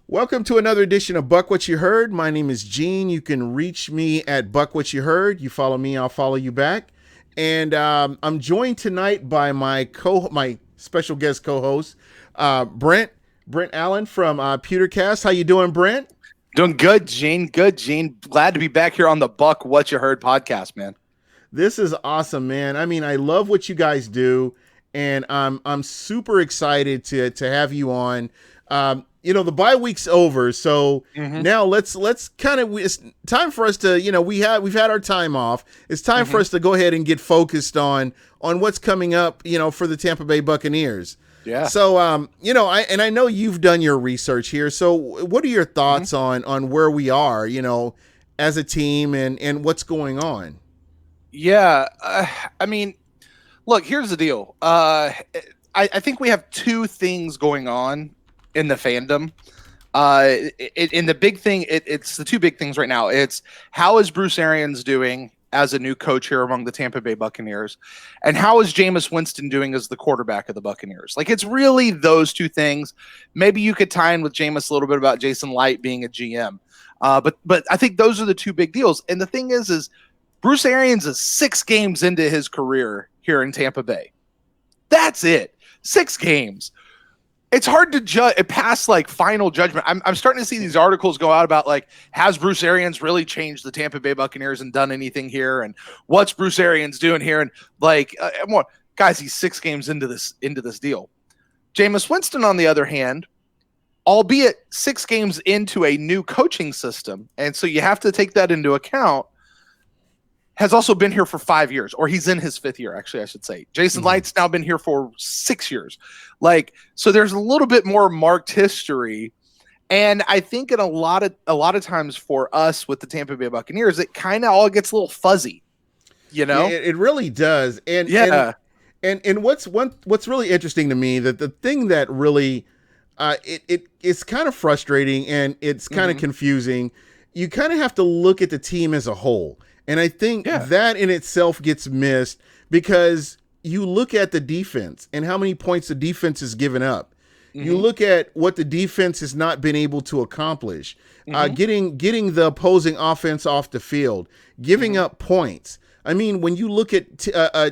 Welcome to another edition of Buck What You Heard. My name is Gene. You can reach me at Buck What You Heard. You follow me, I'll follow you back. And I'm joined tonight by my special guest co-host, Brent Allen from Pewtercast. How you doing, Brent? Doing good, Gene. Good, Gene. Glad to be back here on the Buck What You Heard podcast, man. This is awesome, man. I mean, I love what you guys do, and I'm super excited to have you on. The bye week's over, so now let's kind of it's time for us to we've had our time off. It's time for us to go ahead and get focused on what's coming up, for the Tampa Bay Buccaneers. Yeah. So I know you've done your research here. So what are your thoughts on where we are, as a team and what's going on? Yeah. I mean, look, here's the deal. I think we have two things going on in the fandom. In the big thing, it's the two big things right now. It's how is Bruce Arians doing as a new coach here among the Tampa Bay Buccaneers, and how is Jameis Winston doing as the quarterback of the Buccaneers? Like, it's really those two things. Maybe you could tie in with Jameis a little bit about Jason Light being a GM. But I think those are the two big deals. And the thing is Bruce Arians is 6 games into his career here in Tampa Bay. That's it. 6 games. It's hard to judge, pass like final judgment. I'm starting to see these articles go out about like, has Bruce Arians really changed the Tampa Bay Buccaneers and done anything here? And what's Bruce Arians doing here? And like, guys, he's 6 games into this deal. Jameis Winston, on the other hand, albeit 6 games into a new coaching system, and so you have to take that into account, has also been here for 5 years, or he's in his 5th year, actually, I should say. Jason Light's now been here for 6 years. Like, so there's a little bit more marked history. And I think in a lot of times for us with the Tampa Bay Buccaneers, it kind of all gets a little fuzzy, Yeah, it really does. And yeah. And what's really interesting to me, that the thing that really it's kind of frustrating and it's kind of confusing. You kind of have to look at the team as a whole. And I think that in itself gets missed because you look at the defense and how many points the defense has given up. You look at what the defense has not been able to accomplish, getting the opposing offense off the field, giving up points. I mean, when you look at,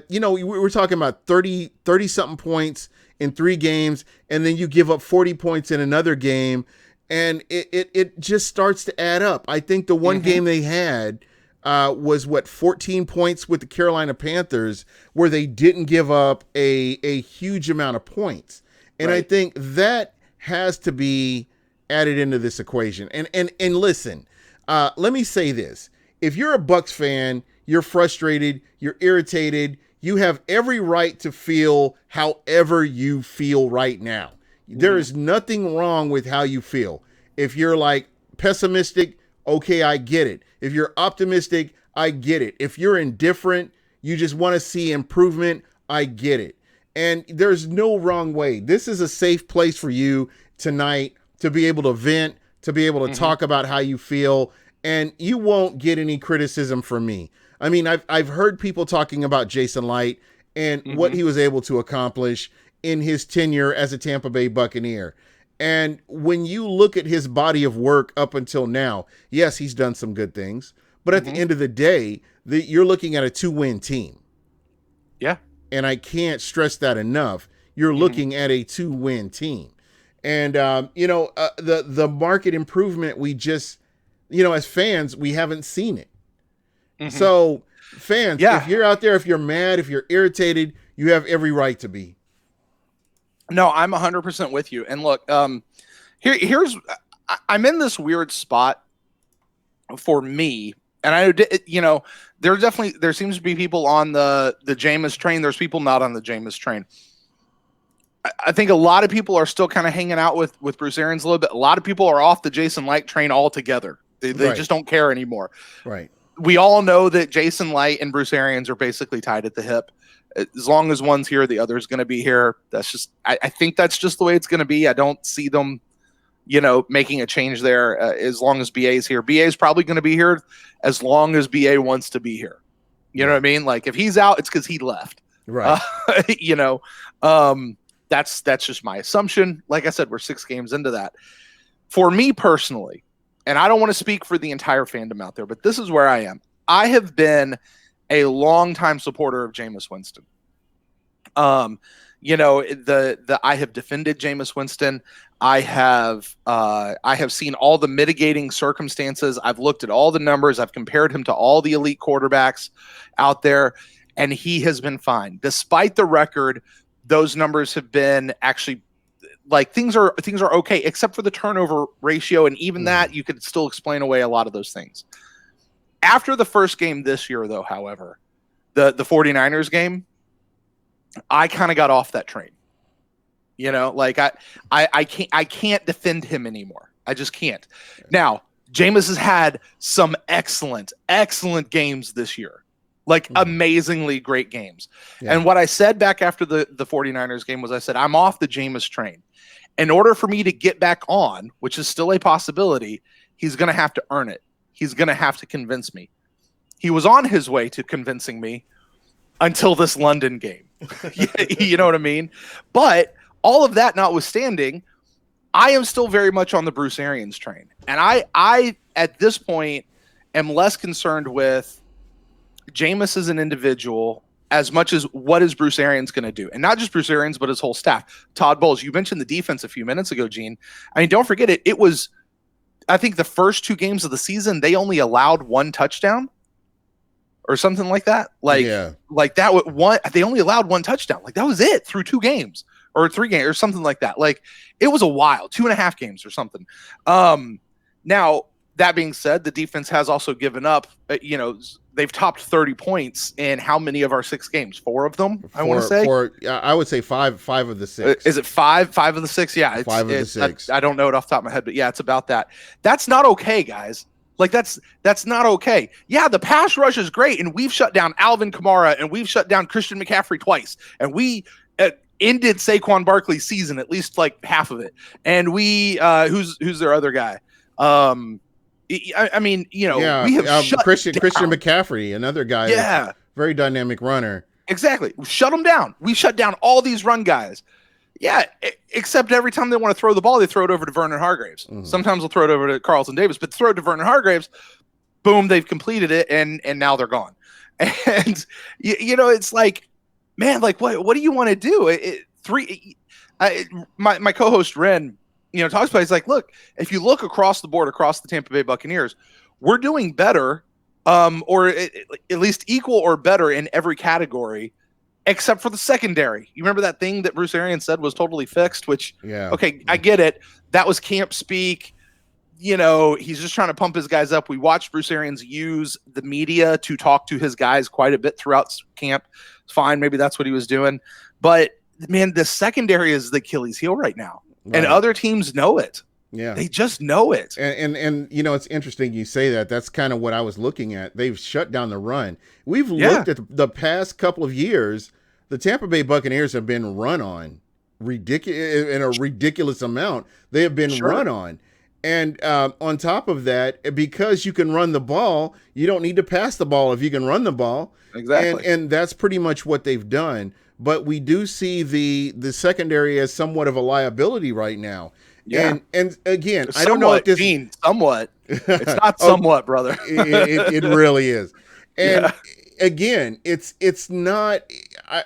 we're talking about 30 something points in 3 games, and then you give up 40 points in another game, and it just starts to add up. I think the one game they had was 14 points with the Carolina Panthers, where they didn't give up a huge amount of points. And I think that has to be added into this equation. And listen, let me say this. If you're a Bucs fan, you're frustrated, you're irritated, you have every right to feel however you feel right now. There is nothing wrong with how you feel. If you're like pessimistic, okay, I get it. If you're optimistic, I get it. If you're indifferent, you just want to see improvement, I get it. And there's no wrong way. This is a safe place for you tonight to be able to vent, to be able to talk about how you feel, and you won't get any criticism from me. I mean, I've heard people talking about Jason Light and what he was able to accomplish in his tenure as a Tampa Bay Buccaneer. And when you look at his body of work up until now, yes, he's done some good things. But at the end of the day, you're looking at a 2-win team. Yeah. And I can't stress that enough. You're looking at a 2-win team. And, the market improvement, we just, as fans, we haven't seen it. So, fans, if you're out there, if you're mad, if you're irritated, you have every right to be. No, I'm 100% with you. And look, here's I'm in this weird spot for me, and I know, there seems to be people on the Jameis train. There's people not on the Jameis train. I think a lot of people are still kind of hanging out with Bruce Arians a little bit. A lot of people are off the Jason Light train altogether. They just don't care anymore. Right. We all know that Jason Light and Bruce Arians are basically tied at the hip. As long as one's here, the other's going to be here. That's just, I think that's just the way it's going to be. I don't see them, making a change there as long as BA is here. BA is probably going to be here as long as BA wants to be here. You know what I mean? Like, if he's out, it's because he left. Right. That's just my assumption. Like I said, we're 6 games into that. For me personally, and I don't want to speak for the entire fandom out there, but this is where I am. I have been a longtime supporter of Jameis Winston. I have defended Jameis Winston. I have seen all the mitigating circumstances. I've looked at all the numbers. I've compared him to all the elite quarterbacks out there, and he has been fine. Despite the record, those numbers have been actually like things are okay, except for the turnover ratio, and even that you could still explain away a lot of those things. After the first game this year, though, however, the 49ers game, I kind of got off that train. Like I can't defend him anymore. I just can't. Now, Jameis has had some excellent games this year. Like amazingly great games. Yeah. And what I said back after the 49ers game was I said, I'm off the Jameis train. In order for me to get back on, which is still a possibility, he's going to have to earn it. He's going to have to convince me. He was on his way to convincing me until this London game. You know what I mean? But all of that notwithstanding, I am still very much on the Bruce Arians train. And I at this point am less concerned with Jameis as an individual as much as what is Bruce Arians going to do. And not just Bruce Arians, but his whole staff. Todd Bowles, you mentioned the defense a few minutes ago, Gene. I mean, don't forget it. It was, I think the first 2 games of the season, they only allowed 1 touchdown or something like that. Like that they only allowed 1 touchdown. Like that was it through 2 games or 3 games or something like that. Like it was a while, 2.5 games or something. Now that being said, the defense has also given up, they've topped 30 points in how many of our 6 games? 4 of them, I want to say. I would say 5 of the 6. Is it 5 of the 6? Yeah. 5 of the 6. I don't know it off the top of my head, but yeah, it's about that. That's not okay, guys. Like that's not okay. Yeah, the pass rush is great, and we've shut down Alvin Kamara, and we've shut down Christian McCaffrey twice, and we ended Saquon Barkley's season, at least like half of it. And we who's their other guy? We have shut Christian McCaffrey, another guy. Yeah, very dynamic runner. Exactly. We shut them down. We shut down all these run guys. Yeah, except every time they want to throw the ball, they throw it over to Vernon Hargreaves. Mm-hmm. Sometimes they'll throw it over to Carlton Davis, but throw it to Vernon Hargreaves, boom, they've completed it, and now they're gone. And it's like, man, like what do you want to do? My co-host Ren, talks about it. He's like, look, if you look across the board, across the Tampa Bay Buccaneers, we're doing better, or at least equal or better in every category, except for the secondary. You remember that thing that Bruce Arians said was totally fixed, which, okay, I get it. That was camp speak. He's just trying to pump his guys up. We watched Bruce Arians use the media to talk to his guys quite a bit throughout camp. It's fine. Maybe that's what he was doing. But, man, the secondary is the Achilles heel right now. Right. And other teams know it. Yeah. They just know it. And it's interesting you say that. That's kind of what I was looking at. They've shut down the run. We've looked at the past couple of years. The Tampa Bay Buccaneers have been run on in a ridiculous amount. They have been run on. And on top of that, because you can run the ball, you don't need to pass the ball if you can run the ball. Exactly. And that's pretty much what they've done. But we do see the secondary as somewhat of a liability right now. Yeah. And again, I don't know if this means somewhat. It's not somewhat, brother. It really is. And again, it's not.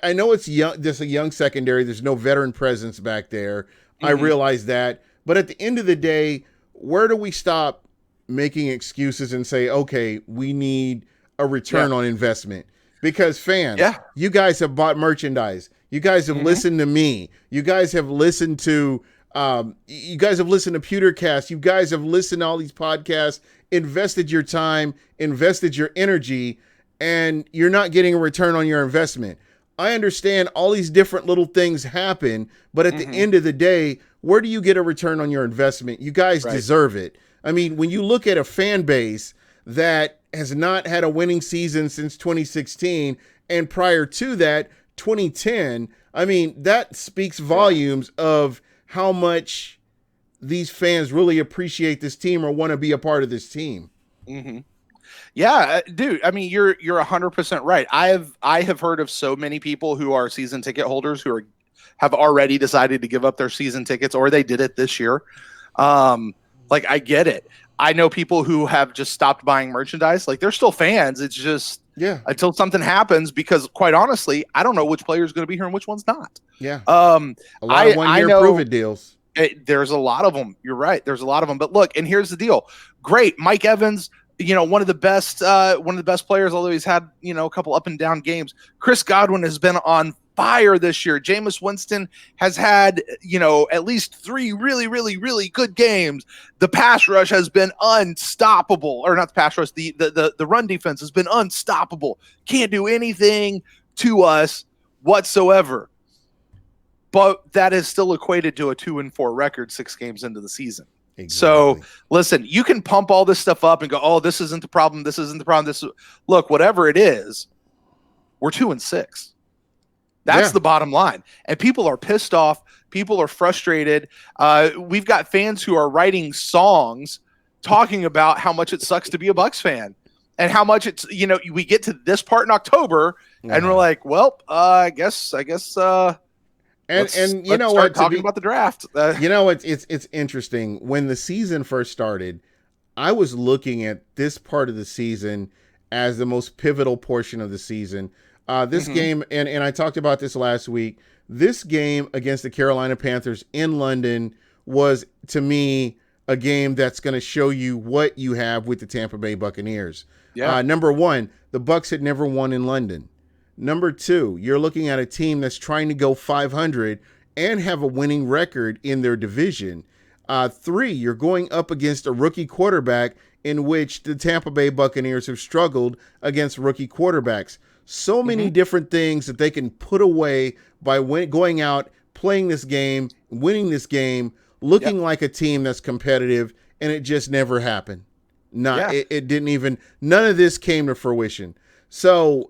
I know it's young. There's a young secondary. There's no veteran presence back there. Mm-hmm. I realize that. But at the end of the day, where do we stop making excuses and say, okay, we need a return on investment? Because fans, you guys have bought merchandise. You guys have listened to me. You guys have listened to Pewtercast. You guys have listened to all these podcasts, invested your time, invested your energy, and you're not getting a return on your investment. I understand all these different little things happen, but at the end of the day, where do you get a return on your investment? You guys deserve it. I mean, when you look at a fan base that has not had a winning season since 2016, and prior to that, 2010, I mean, that speaks volumes of how much these fans really appreciate this team or want to be a part of this team. Mm-hmm. Yeah, dude. I mean, you're 100% right. I have heard of so many people who are season ticket holders who have already decided to give up their season tickets, or they did it this year, Like, I get it. I know people who have just stopped buying merchandise. Like, they're still fans. It's just until something happens, because quite honestly, I don't know which player is going to be here and which one's not. Yeah. A lot of one-year prove-it deals. There's a lot of them. You're right. There's a lot of them. But look, and here's the deal. Great. Mike Evans, one of the best players, although he's had, a couple up and down games. Chris Godwin has been on fire this year. Jameis Winston has had, at least 3 really, really, really good games. The pass rush has been unstoppable, or not the pass rush. The run defense has been unstoppable. Can't do anything to us whatsoever. But that is still equated to a 2-4 record 6 games into the season. Exactly. So listen, you can pump all this stuff up and go, oh, this isn't the problem. This isn't the problem. Look, whatever it is, we're 2-6. That's the bottom line. And people are pissed off. People are frustrated. We've got fans who are writing songs talking about how much it sucks to be a Bucs fan and how much it's, we get to this part in October and we're like, well, I guess, and you know what? Talking about the draft. It's interesting. When the season first started, I was looking at this part of the season as the most pivotal portion of the season. This game, and I talked about this last week. This game against the Carolina Panthers in London was, to me, a game that's going to show you what you have with the Tampa Bay Buccaneers. Yeah. Number one, the Bucs had never won in London. Number two, you're looking at a team that's trying to go 500 and have a winning record in their division. 3, you're going up against a rookie quarterback in which the Tampa Bay Buccaneers have struggled against rookie quarterbacks. So many different things that they can put away by going out, playing this game, winning this game, looking like a team that's competitive, and it just never happened. It didn't even, none of this came to fruition. So,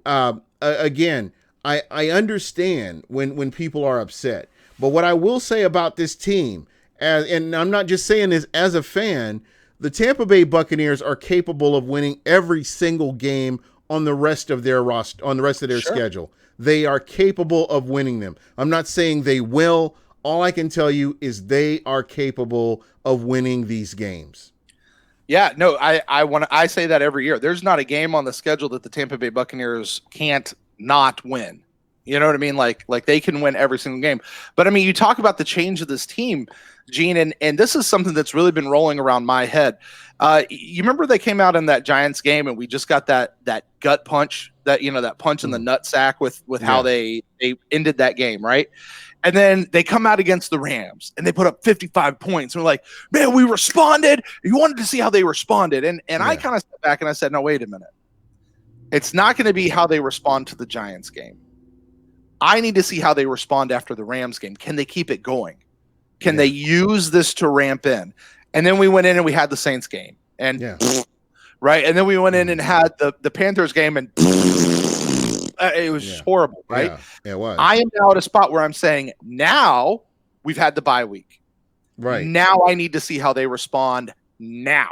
again, I understand when people are upset. But what I will say about this team, and I'm not just saying this as a fan, the Tampa Bay Buccaneers are capable of winning every single game on the rest of their roster, on the rest of their schedule. They are capable of winning them. I'm not saying they will. All I can tell you is they are capable of winning these games. Yeah, no, I say that every year. There's not a game on the schedule that the Tampa Bay Buccaneers can't not win. You know what I mean? Like they can win every single game. But I mean, you talk about the change of this team, Gene, and this is something that's really been rolling around my head. You remember they came out in that Giants game and we just got that gut punch, that punch in the nutsack with how they ended that game, right? And then they come out against the Rams and they put up 55 points. And we're like, man, we responded. You wanted to see how they responded. And I kind of stepped back and I said, no, wait a minute. It's not going to be how they respond to the Giants game. I need to see how they respond after the Rams game. Can they keep it going? Can they use this to ramp in? And then we went in and we had the Saints game. And right. And then we went in and had the Panthers game and it was just horrible, right? Yeah, it was. I am now at a spot where I'm saying, now we've had the bye week. Right. Now I need to see how they respond now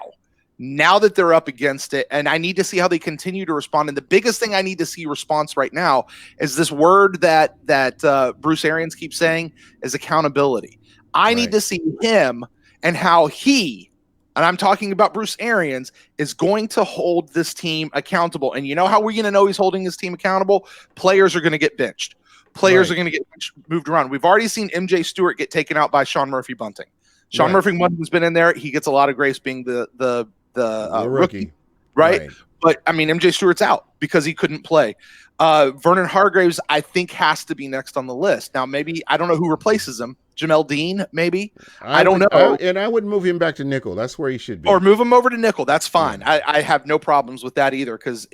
that they're up against it. And I need to see how they continue to respond. And the biggest thing I need to see response right now is this word that Bruce Arians keeps saying is accountability. I need to see him and how he, and I'm talking about Bruce Arians, is going to hold this team accountable. And you know how we're going to know he's holding his team accountable? Players are going to get benched. Players are going to get moved around. We've already seen MJ Stewart get taken out by Sean Murphy Bunting. Sean Murphy Bunting's been in there. He gets a lot of grace being the rookie, right? But I mean, MJ Stewart's out because he couldn't play. Vernon Hargraves, I think, has to be next on the list. Now, maybe, I don't know who replaces him. Jamel Dean, maybe. I don't know. And I would move him back to nickel. That's where he should be. Or move him over to nickel. That's fine. Yeah. I have no problems with that either because,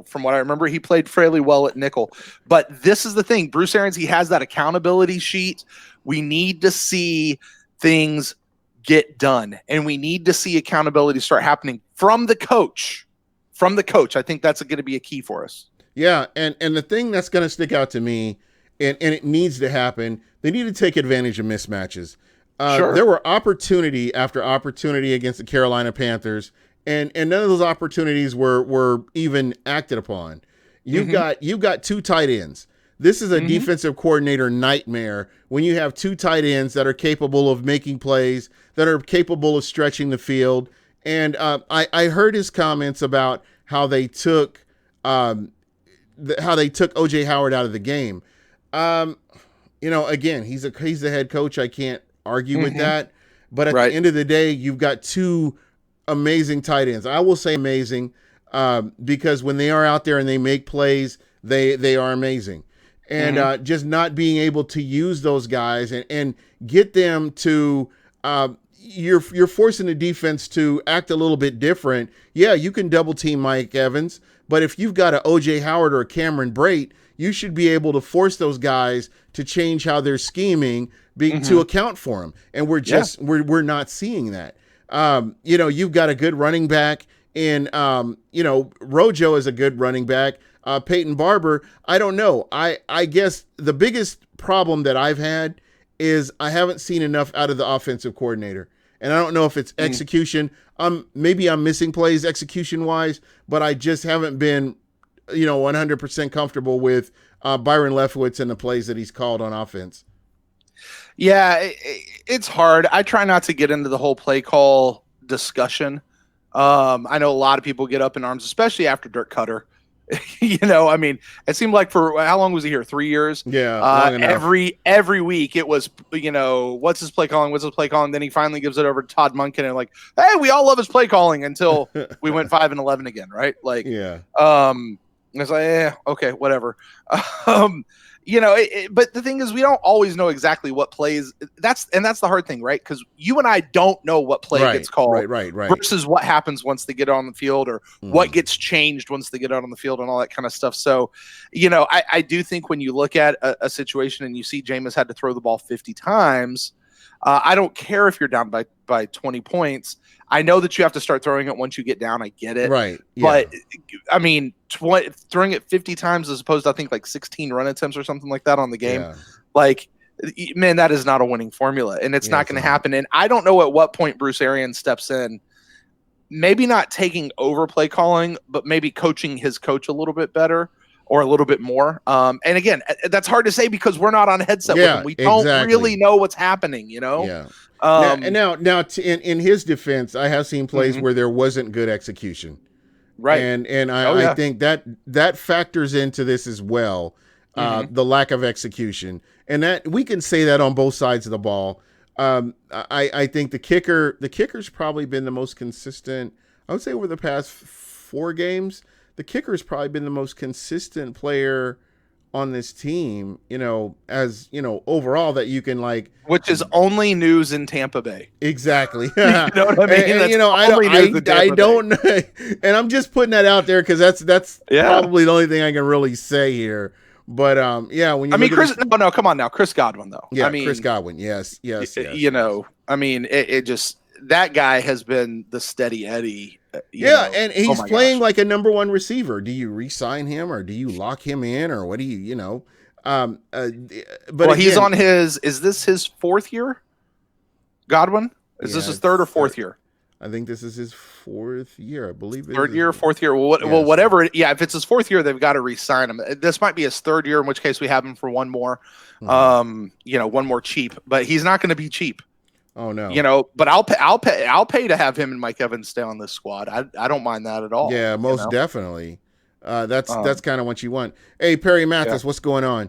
from what I remember, he played fairly well at nickel. But this is the thing. Bruce Arians, he has that accountability sheet. We need to see things get done. And we need to see accountability start happening from the coach. I think that's going to be a key for us. Yeah, and the thing that's going to stick out to me, and it needs to happen, they need to take advantage of mismatches. There were opportunity after opportunity against the Carolina Panthers, and none of those opportunities were even acted upon. You've got 2 tight ends This is a defensive coordinator nightmare when you have two tight ends that are capable of making plays, that are capable of stretching the field. And I heard his comments about how they took OJ Howard out of the game. Again, he's the head coach. I can't argue with that. But at the end of the day, you've got two amazing tight ends. I will say amazing because when they are out there and they make plays, they are amazing. And just not being able to use those guys and get them to you're forcing the defense to act a little bit different. Yeah, you can double team Mike Evans, but if you've got a OJ Howard or a Cameron Brate, you should be able to force those guys to change how they're scheming to account for them. And we're not seeing that. You've got a good running back in, Rojo is a good running back. Peyton Barber, I don't know. I guess the biggest problem that I've had is I haven't seen enough out of the offensive coordinator. And I don't know if it's execution. Maybe I'm missing plays execution-wise, but I just haven't been, 100% comfortable with Byron Leftwich and the plays that he's called on offense. Yeah, it's hard. I try not to get into the whole play call discussion. I know a lot of people get up in arms, especially after Dirk Cutter. It seemed like for how long was he here? 3 years. Yeah. Every week it was, what's his play calling? What's his play calling? Then he finally gives it over to Todd Monken and hey, we all love his play calling until we went 5-11 again. Right. It's like, okay, whatever. But the thing is, we don't always know exactly what plays. That's the hard thing, right? Because you and I don't know what play gets called, right, versus what happens once they get on the field, or what gets changed once they get out on the field, and all that kind of stuff. So, I do think when you look at a situation and you see Jameis had to throw the ball 50 times, I don't care if you're down by 20 points. I know that you have to start throwing it once you get down. I get it. Right. Yeah. But throwing it 50 times as opposed to, I think, 16 run attempts or something like that on the game. Yeah. Man, that is not a winning formula, and it's not going to happen. And I don't know at what point Bruce Arians steps in, maybe not taking over play calling, but maybe coaching his coach a little bit better or a little bit more. And again, that's hard to say because we're not on headset with him. We don't really know what's happening, Yeah. Now, in his defense, I have seen plays where there wasn't good execution. Right. And I think that factors into this as well, the lack of execution. And that we can say that on both sides of the ball. I think the kicker's probably been the most consistent. I would say over the past 4 games, the kicker's probably been the most consistent player on this team, overall, that you can which is only news in Tampa Bay. Exactly. You know what I mean? I don't, and I'm just putting that out there because that's probably the only thing I can really say here. But when you Chris, come on now, Chris Godwin though. Yeah, Chris Godwin. Yes. It just, that guy has been the steady Eddie. And he's playing like a number 1 receiver. Do you re-sign him or do you lock him in or what do you, but he's on is this his 4th year? Godwin? Is this his 3rd or 4th year? I think this is his 4th year. I believe it 3rd year, 4th year. Well, whatever. If it's his 4th year, they've got to re-sign him. This might be his 3rd year, in which case we have him for one more, one more cheap, but he's not going to be cheap. Oh no! But I'll pay to have him and Mike Evans stay on this squad. I don't mind that at all. Yeah, most definitely. That's kind of what you want. Hey, Perry Mathis, what's going on?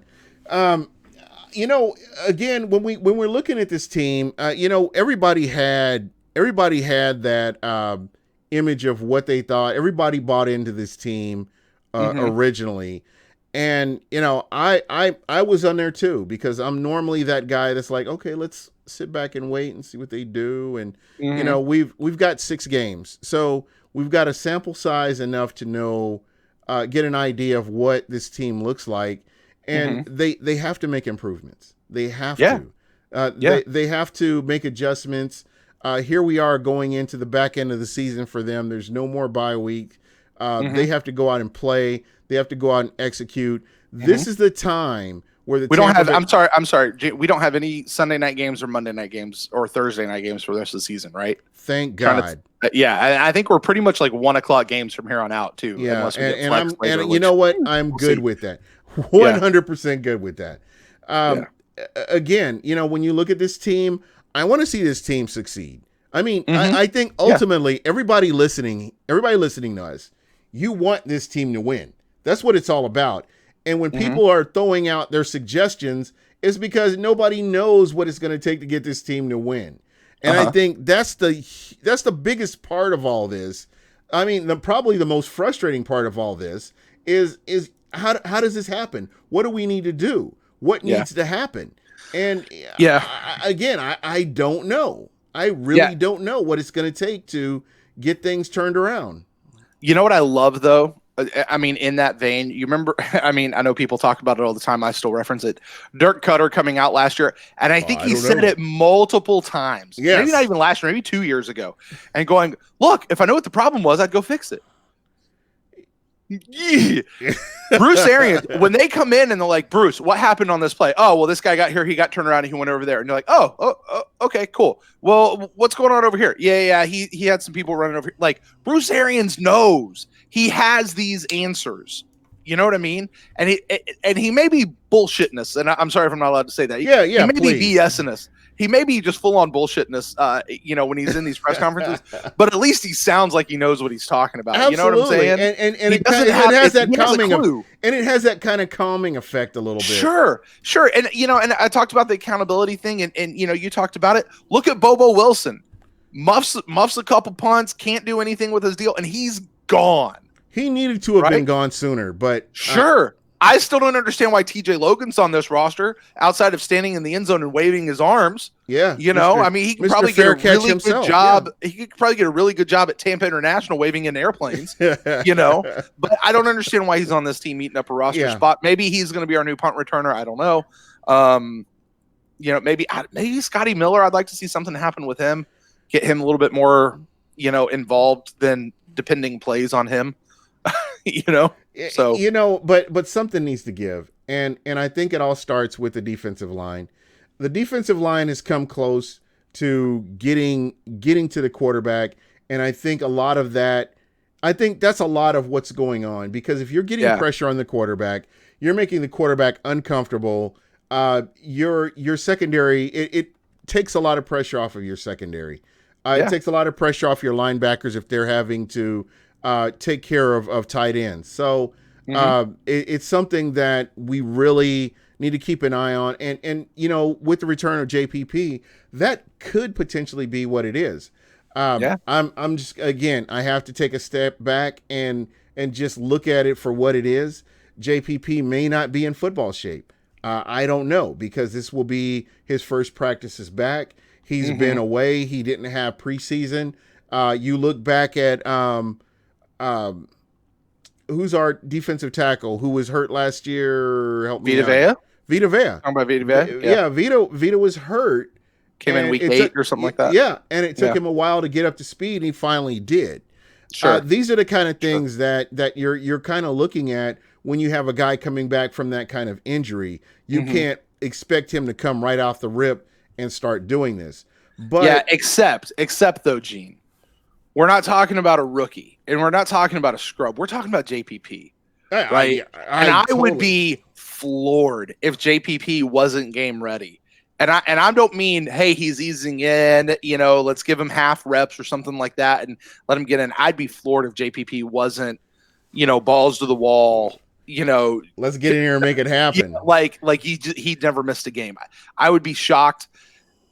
Again, when we're looking at this team, everybody had that image of what they thought. Everybody bought into this team originally. And, I was on there too, because I'm normally that guy that's like, okay, let's sit back and wait and see what they do. And, we've got 6 games. So we've got a sample size enough to know, get an idea of what this team looks like. And they have to make improvements. They have to. They have to make adjustments. Here we are going into the back end of the season for them. There's no more bye week. They have to go out and play. They have to go out and execute. This is the time where we don't have. I'm sorry. We don't have any Sunday night games or Monday night games or Thursday night games for the rest of the season, right? Thank God. I think we're pretty much 1:00 games from here on out too. Yeah, and you know what? I'm good with that. 100% good with that. Yeah. Again, when you look at this team, I want to see this team succeed. I mean, Mm-hmm. I think ultimately everybody listening to us, you want this team to win. That's what it's all about. And when Mm-hmm. people are throwing out their suggestions, it's because nobody knows what it's going to take to get this team to win. And I think that's the biggest part of all this. I mean, probably the most frustrating part of all this is how does this happen? What do we need to do? What needs to happen? And I don't know. I really don't know what it's going to take to get things turned around. You know what I love, though? I mean, in that vein, you remember, I mean, I know people talk about it all the time. I still reference it. Dirk Cutter coming out last year, and I think he said it multiple times. Yes. Maybe not even last year, maybe 2 years ago. And going, look, if I know what the problem was, I'd go fix it. Yeah. Bruce Arians, when they come in and they're like, Bruce, what happened on this play? Oh, well, this guy got here, he got turned around, and he went over there. And you're like, oh, okay, cool. Well, what's going on over here? Yeah, he had some people running over here. Like, Bruce Arians knows. He has these answers. You know what I mean? And he may be bullshitting us, and I'm sorry if I'm not allowed to say that. He may be BSing us. He may be just full on bullshitting us, when he's in these press conferences, but at least he sounds like he knows what he's talking about. Absolutely. You know what I'm saying? And it has that calming, and it has that kind of calming effect a little bit. Sure. And, and I talked about the accountability thing, and you talked about it. Look at Bobo Wilson. Muffs a couple punts, can't do anything with his deal, and he's gone. He needed to have been gone sooner, but sure. I still don't understand why TJ Logan's on this roster outside of standing in the end zone and waving his arms. Yeah. I mean, he could probably get a really good job. Yeah. He could probably get a really good job at Tampa International waving in airplanes, but I don't understand why he's on this team eating up a roster spot. Maybe he's going to be our new punt returner. I don't know. Maybe Scotty Miller. I'd like to see something happen with him, get him a little bit more, involved than depending plays on him. But something needs to give, and I think it all starts with the defensive line. The defensive line has come close to getting to the quarterback, and I think a lot of that. I think that's a lot of what's going on, because if you're getting pressure on the quarterback, you're making the quarterback uncomfortable. Your secondary, it takes a lot of pressure off of your secondary. It takes a lot of pressure off your linebackers if they're having to take care of tight ends. So it's something that we really need to keep an eye on. And with the return of JPP, that could potentially be what it is. I'm just, again, I have to take a step back and just look at it for what it is. JPP may not be in football shape. I don't know, because this will be his first practices back. He's been away. He didn't have preseason. You look back at who's our defensive tackle who was hurt last year? Help me. Vita Vea. Talking about Vita Vea? Yeah, Vita was hurt. Came in week 8 or something like that. Yeah, and it took him a while to get up to speed, and he finally did. Sure. These are the kind of things that you're kind of looking at when you have a guy coming back from that kind of injury. You can't expect him to come right off the rip and start doing this. But except though, Gene, we're not talking about a rookie, and we're not talking about a scrub. We're talking about JPP, right? I would be floored if JPP wasn't game ready. And I don't mean, hey, he's easing in, let's give him half reps or something like that and let him get in. I'd be floored if JPP wasn't, balls to the wall, let's get in here and make it happen. Like he'd never missed a game. I would be shocked.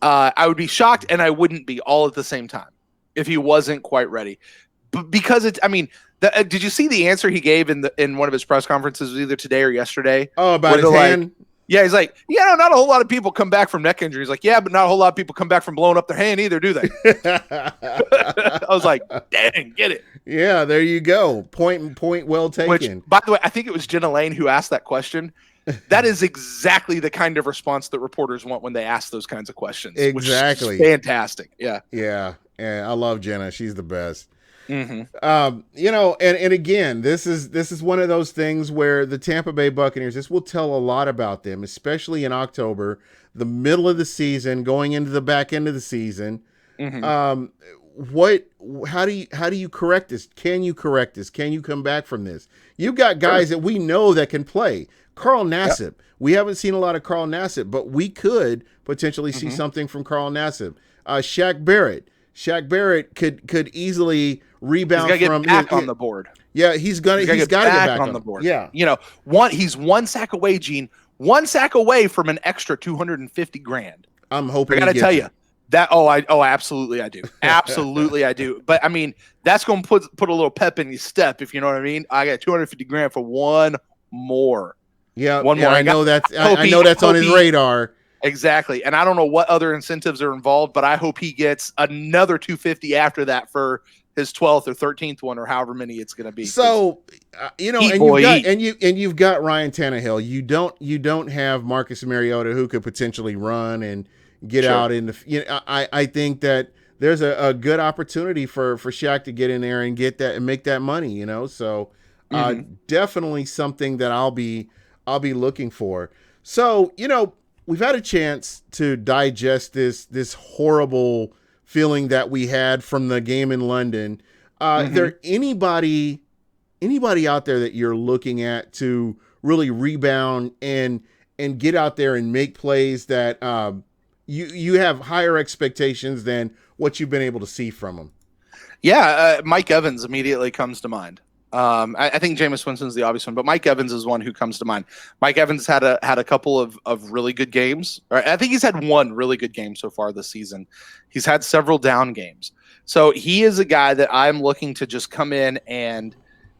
I would be shocked, and I wouldn't be all at the same time if he wasn't quite ready. Because did you see the answer he gave in one of his press conferences either today or yesterday? Oh, about his hand? Yeah, he's like, not a whole lot of people come back from neck injuries. Like, but not a whole lot of people come back from blowing up their hand either, do they? I was like, dang, get it. Yeah, there you go. Point well taken. Which, by the way, I think it was Jenna Lane who asked that question. That is exactly the kind of response that reporters want when they ask those kinds of questions. Exactly. Which is fantastic. Yeah. Yeah. I love Jenna. She's the best. Mm-hmm. And again, this is one of those things where the Tampa Bay Buccaneers, this will tell a lot about them, especially in October, the middle of the season, going into the back end of the season. what how do you correct this? Can you correct this? Can you come back from this? You've got guys that we know that can play. Carl Yep. Nassib. We haven't seen a lot of Carl Nassib, but we could potentially see Mm-hmm. something from Carl Nassib. Shaq Barrett. Shaq Barrett could easily He's got rebound to get from back on the board. yeah, he's got to get back on the board. Yeah. You know, he's one sack away, Gene. One sack away from an extra 250 grand. I'm hoping I got to tell you that. Absolutely I do. Absolutely I do. But I mean, that's going to put a little pep in your step, if you know what I mean. I got 250 grand for one more. Yeah, one more. I know that's on his radar. Exactly. And I don't know what other incentives are involved, but I hope he gets another 250 after that for his 12th or 13th one, or however many it's going to be. So, you've got Ryan Tannehill. You don't have Marcus Mariota, who could potentially run and get out in the. I think that there's a good opportunity for Shaq to get in there and get that and make that money. So definitely something that I'll be looking for. So we've had a chance to digest this horrible feeling that we had from the game in London. There anybody out there that you're looking at to really rebound and get out there and make plays that you have higher expectations than what you've been able to see from them? Yeah, Mike Evans immediately comes to mind. I think Jameis Winston's the obvious one, but Mike Evans is one who comes to mind. Mike Evans had a couple of really good games. I think he's had one really good game so far this season. He's had several down games. So he is a guy that I'm looking to just come in and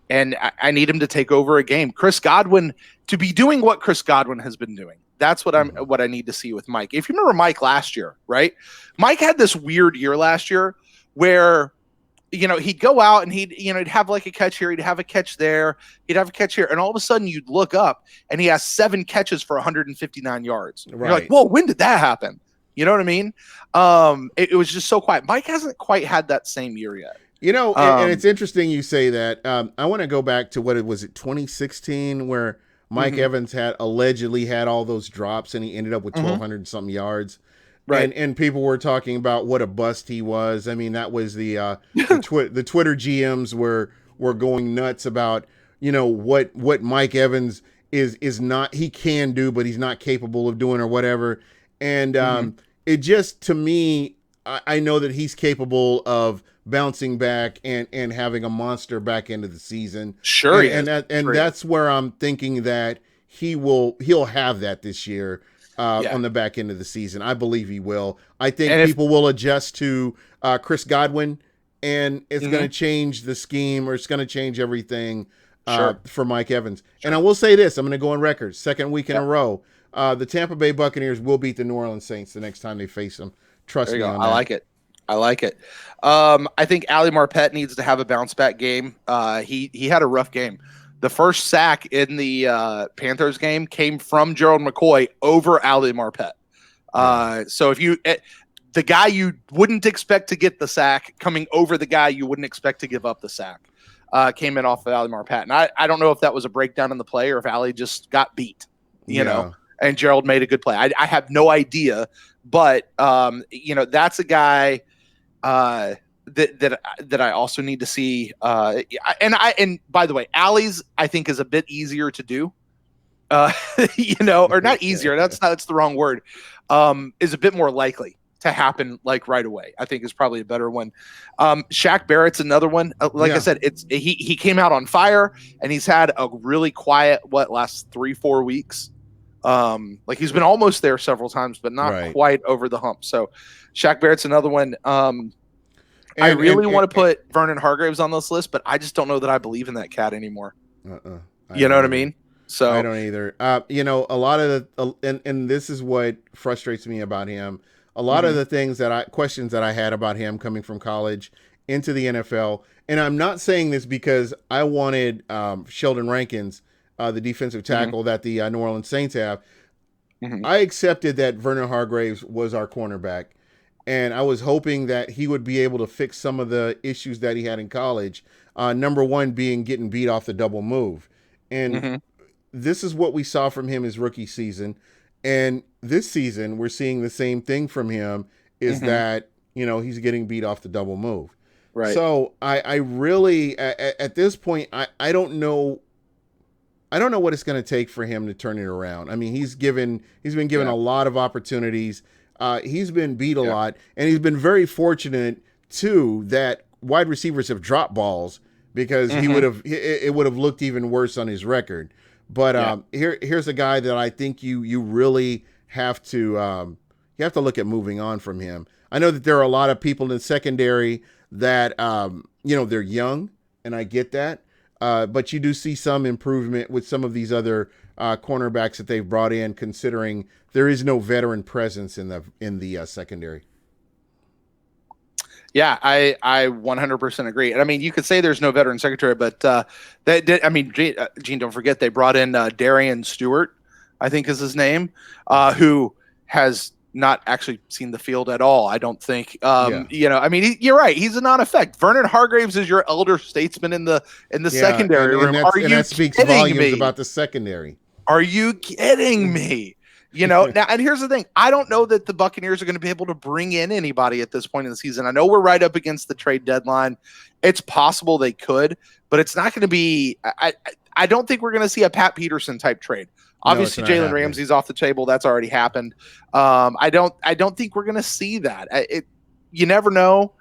I need him to take over a game. Chris Godwin, to be doing what Chris Godwin has been doing. That's what I need to see with Mike. If you remember Mike last year, right? Mike had this weird year last year where he'd go out and he'd have like a catch here, he'd have a catch there, he'd have a catch here, and all of a sudden you'd look up and he has 7 catches for 159 yards. Right. You're like, whoa, when did that happen? You know what I mean? It was just so quiet. Mike hasn't quite had that same year yet. And it's interesting you say that. I want to go back to 2016, where Mike Evans had allegedly had all those drops and he ended up with 1,200 something yards. Right. And people were talking about what a bust he was. I mean, that was the Twitter GMs were going nuts about, what Mike Evans is not, he can do, but he's not capable of doing or whatever. And it just, to me, I know that he's capable of bouncing back and having a monster back into the season. Sure. That's where I'm thinking that he'll have that this year. On the back end of the season. I believe he will. I think people will adjust to Chris Godwin, and it's going to change the scheme, or it's going to change everything for Mike Evans. And I will say this, I'm going to go on record, second week in a row, the Tampa Bay Buccaneers will beat the New Orleans Saints the next time they face them. Trust me on that. I like it. I think Ali Marpet needs to have a bounce back game. He had a rough game. The first sack in the Panthers game came from Gerald McCoy over Ali Marpet. So if the guy you wouldn't expect to get the sack coming over the guy you wouldn't expect to give up the sack came in off of Ali Marpet. And I don't know if that was a breakdown in the play or if Ali just got beat, you know, and Gerald made a good play. I have no idea, but that's a guy that I also need to see. And by the way, Alley's I think is a bit easier to do. Or not easier. That's the wrong word. Is a bit more likely to happen like right away. I think is probably a better one. Shaq Barrett's another one. I said, he came out on fire and he's had a really quiet last 3-4 weeks. He's been almost there several times, but not quite over the hump. So Shaq Barrett's another one. I really want to put Vernon Hargreaves on this list, but I just don't know that I believe in that cat anymore. You know what I mean? So I don't either. A lot of and this is what frustrates me about him. A lot of the questions that I had about him coming from college into the NFL, and I'm not saying this because I wanted Sheldon Rankins, the defensive tackle that the New Orleans Saints have. I accepted that Vernon Hargreaves was our cornerback. And I was hoping that he would be able to fix some of the issues that he had in college. Number one being getting beat off the double move. And this is what we saw from him his rookie season. And this season, we're seeing the same thing from him, is that he's getting beat off the double move. Right. So I really at this point I don't know. I don't know what it's going to take for him to turn it around. I mean, he's been given a lot of opportunities. He's been beat a lot, and he's been very fortunate too that wide receivers have dropped balls because it would have looked even worse on his record. But here's a guy that I think you really have to look at moving on from him. I know that there are a lot of people in the secondary that they're young, and I get that. But you do see some improvement with some of these other cornerbacks that they've brought in, considering there is no veteran presence in the secondary. Yeah, I 100% agree. And I mean, you could say there's no veteran secretary, but Gene, don't forget they brought in Darian Stewart, I think is his name, who has not actually seen the field at all, I don't think. You're right. He's a non-effect. Vernon Hargreaves is your elder statesman in the secondary room. That speaks volumes about the secondary. Are you kidding me? Now, and here's the thing. I don't know that the Buccaneers are going to be able to bring in anybody at this point in the season. I know we're right up against the trade deadline. It's possible they could, but it's not going to be I don't think we're going to see a Pat Peterson type trade. Obviously, Jalen Ramsey's off the table. That's already happened. I don't think we're going to see that. You never know.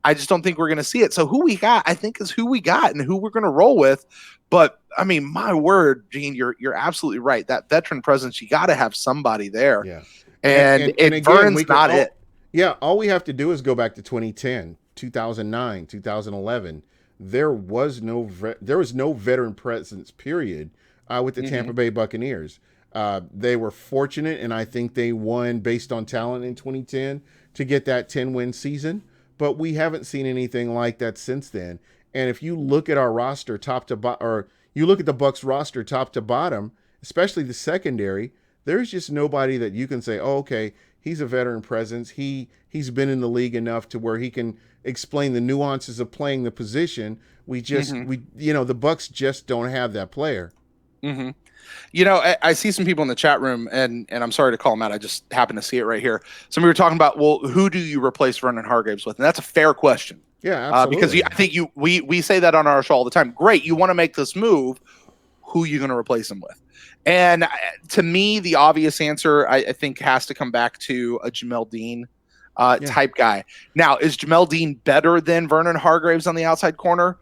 I just don't think we're going to see it. So who we got, I think, is who we got and who we're going to roll with. But I mean, my word, Gene, you're absolutely right. That veteran presence, you got to have somebody there. Yeah, and again, Vernon's not it. Yeah, all we have to do is go back to 2010, 2009, 2011. There was no veteran presence. Period. With the Tampa Bay Buccaneers. They were fortunate, and I think they won based on talent in 2010 to get that 10-win season, but we haven't seen anything like that since then. And if you look at our roster top to bottom, or you look at the Bucs roster top to bottom, especially the secondary, there's just nobody that you can say, oh, okay, he's a veteran presence. He's been in the league enough to where he can explain the nuances of playing the position. The Bucs just don't have that player. Mm-hmm. I see some people in the chat room, and I'm sorry to call them out. I just happen to see it right here. Somebody were talking about, well, who do you replace Vernon Hargreaves with? And that's a fair question. Yeah, absolutely. Because I think we say that on our show all the time. Great, you want to make this move. Who are you going to replace him with? And to me, the obvious answer, I think, has to come back to a Jamel Dean type guy. Now, is Jamel Dean better than Vernon Hargreaves on the outside corner?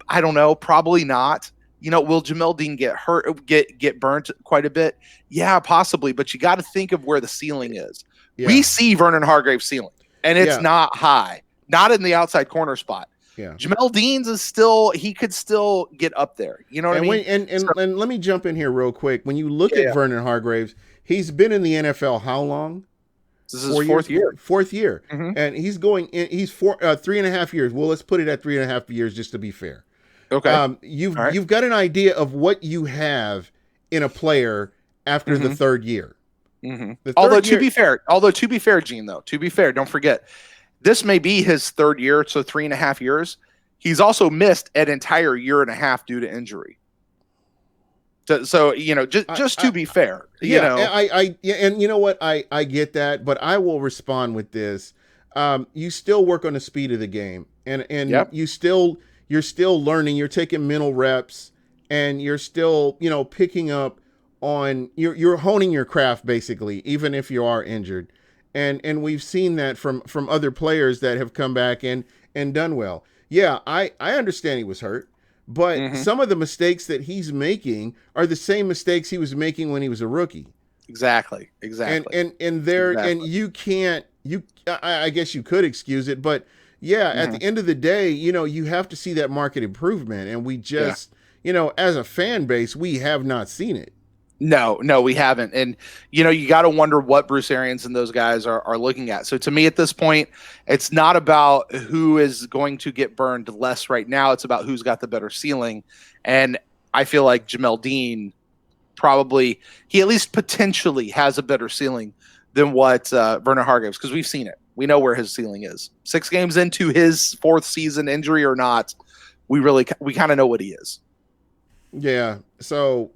I don't know. Probably not. Will Jamel Dean get hurt, get burnt quite a bit? Yeah, possibly. But you got to think of where the ceiling is. Yeah. We see Vernon Hargreaves' ceiling, and it's not high, not in the outside corner spot. Yeah, Jamel Dean's he could still get up there. You know what I mean? And let me jump in here real quick. When you look at Vernon Hargreaves, he's been in the NFL how long? This is his fourth year. Fourth year, and he's going in. He's 3.5 years. Well, let's put it at 3.5 years just to be fair. Okay. You've got an idea of what you have in a player after the third year. Mm-hmm. Although to be fair, Gene, don't forget, this may be his third year, so 3.5 years. He's also missed an entire year and a half due to injury. So just to be fair, and you know what, I get that, but I will respond with this. You still work on the speed of the game, and you're still learning, you're taking mental reps, and you're still, picking up on, you're honing your craft basically, even if you are injured. And we've seen that from other players that have come back and done well. Yeah, I understand he was hurt, but some of the mistakes that he's making are the same mistakes he was making when he was a rookie. Exactly. And you can't, I guess you could excuse it, but at the end of the day, you have to see that market improvement. And we just, as a fan base, we have not seen it. No, we haven't. And, you got to wonder what Bruce Arians and those guys are looking at. So to me at this point, it's not about who is going to get burned less right now. It's about who's got the better ceiling. And I feel like Jamel Dean he at least potentially has a better ceiling than what Vernon Hargreaves, because we've seen it. We know where his ceiling is. 6 games into his 4th season, injury or not, we kind of know what he is. Yeah. So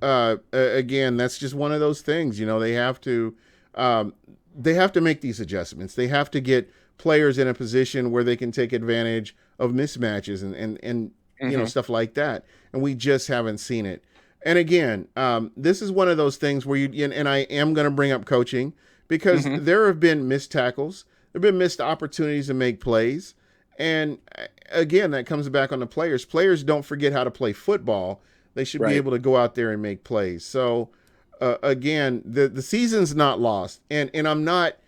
again, that's just one of those things. They have to make these adjustments. They have to get players in a position where they can take advantage of mismatches and stuff like that. And we just haven't seen it. And again, this is one of those things where and I am going to bring up coaching because there have been missed tackles. There have been missed opportunities to make plays. And again, that comes back on the players. Players don't forget how to play football. They should be able to go out there and make plays. So, again, the season's not lost. And I'm not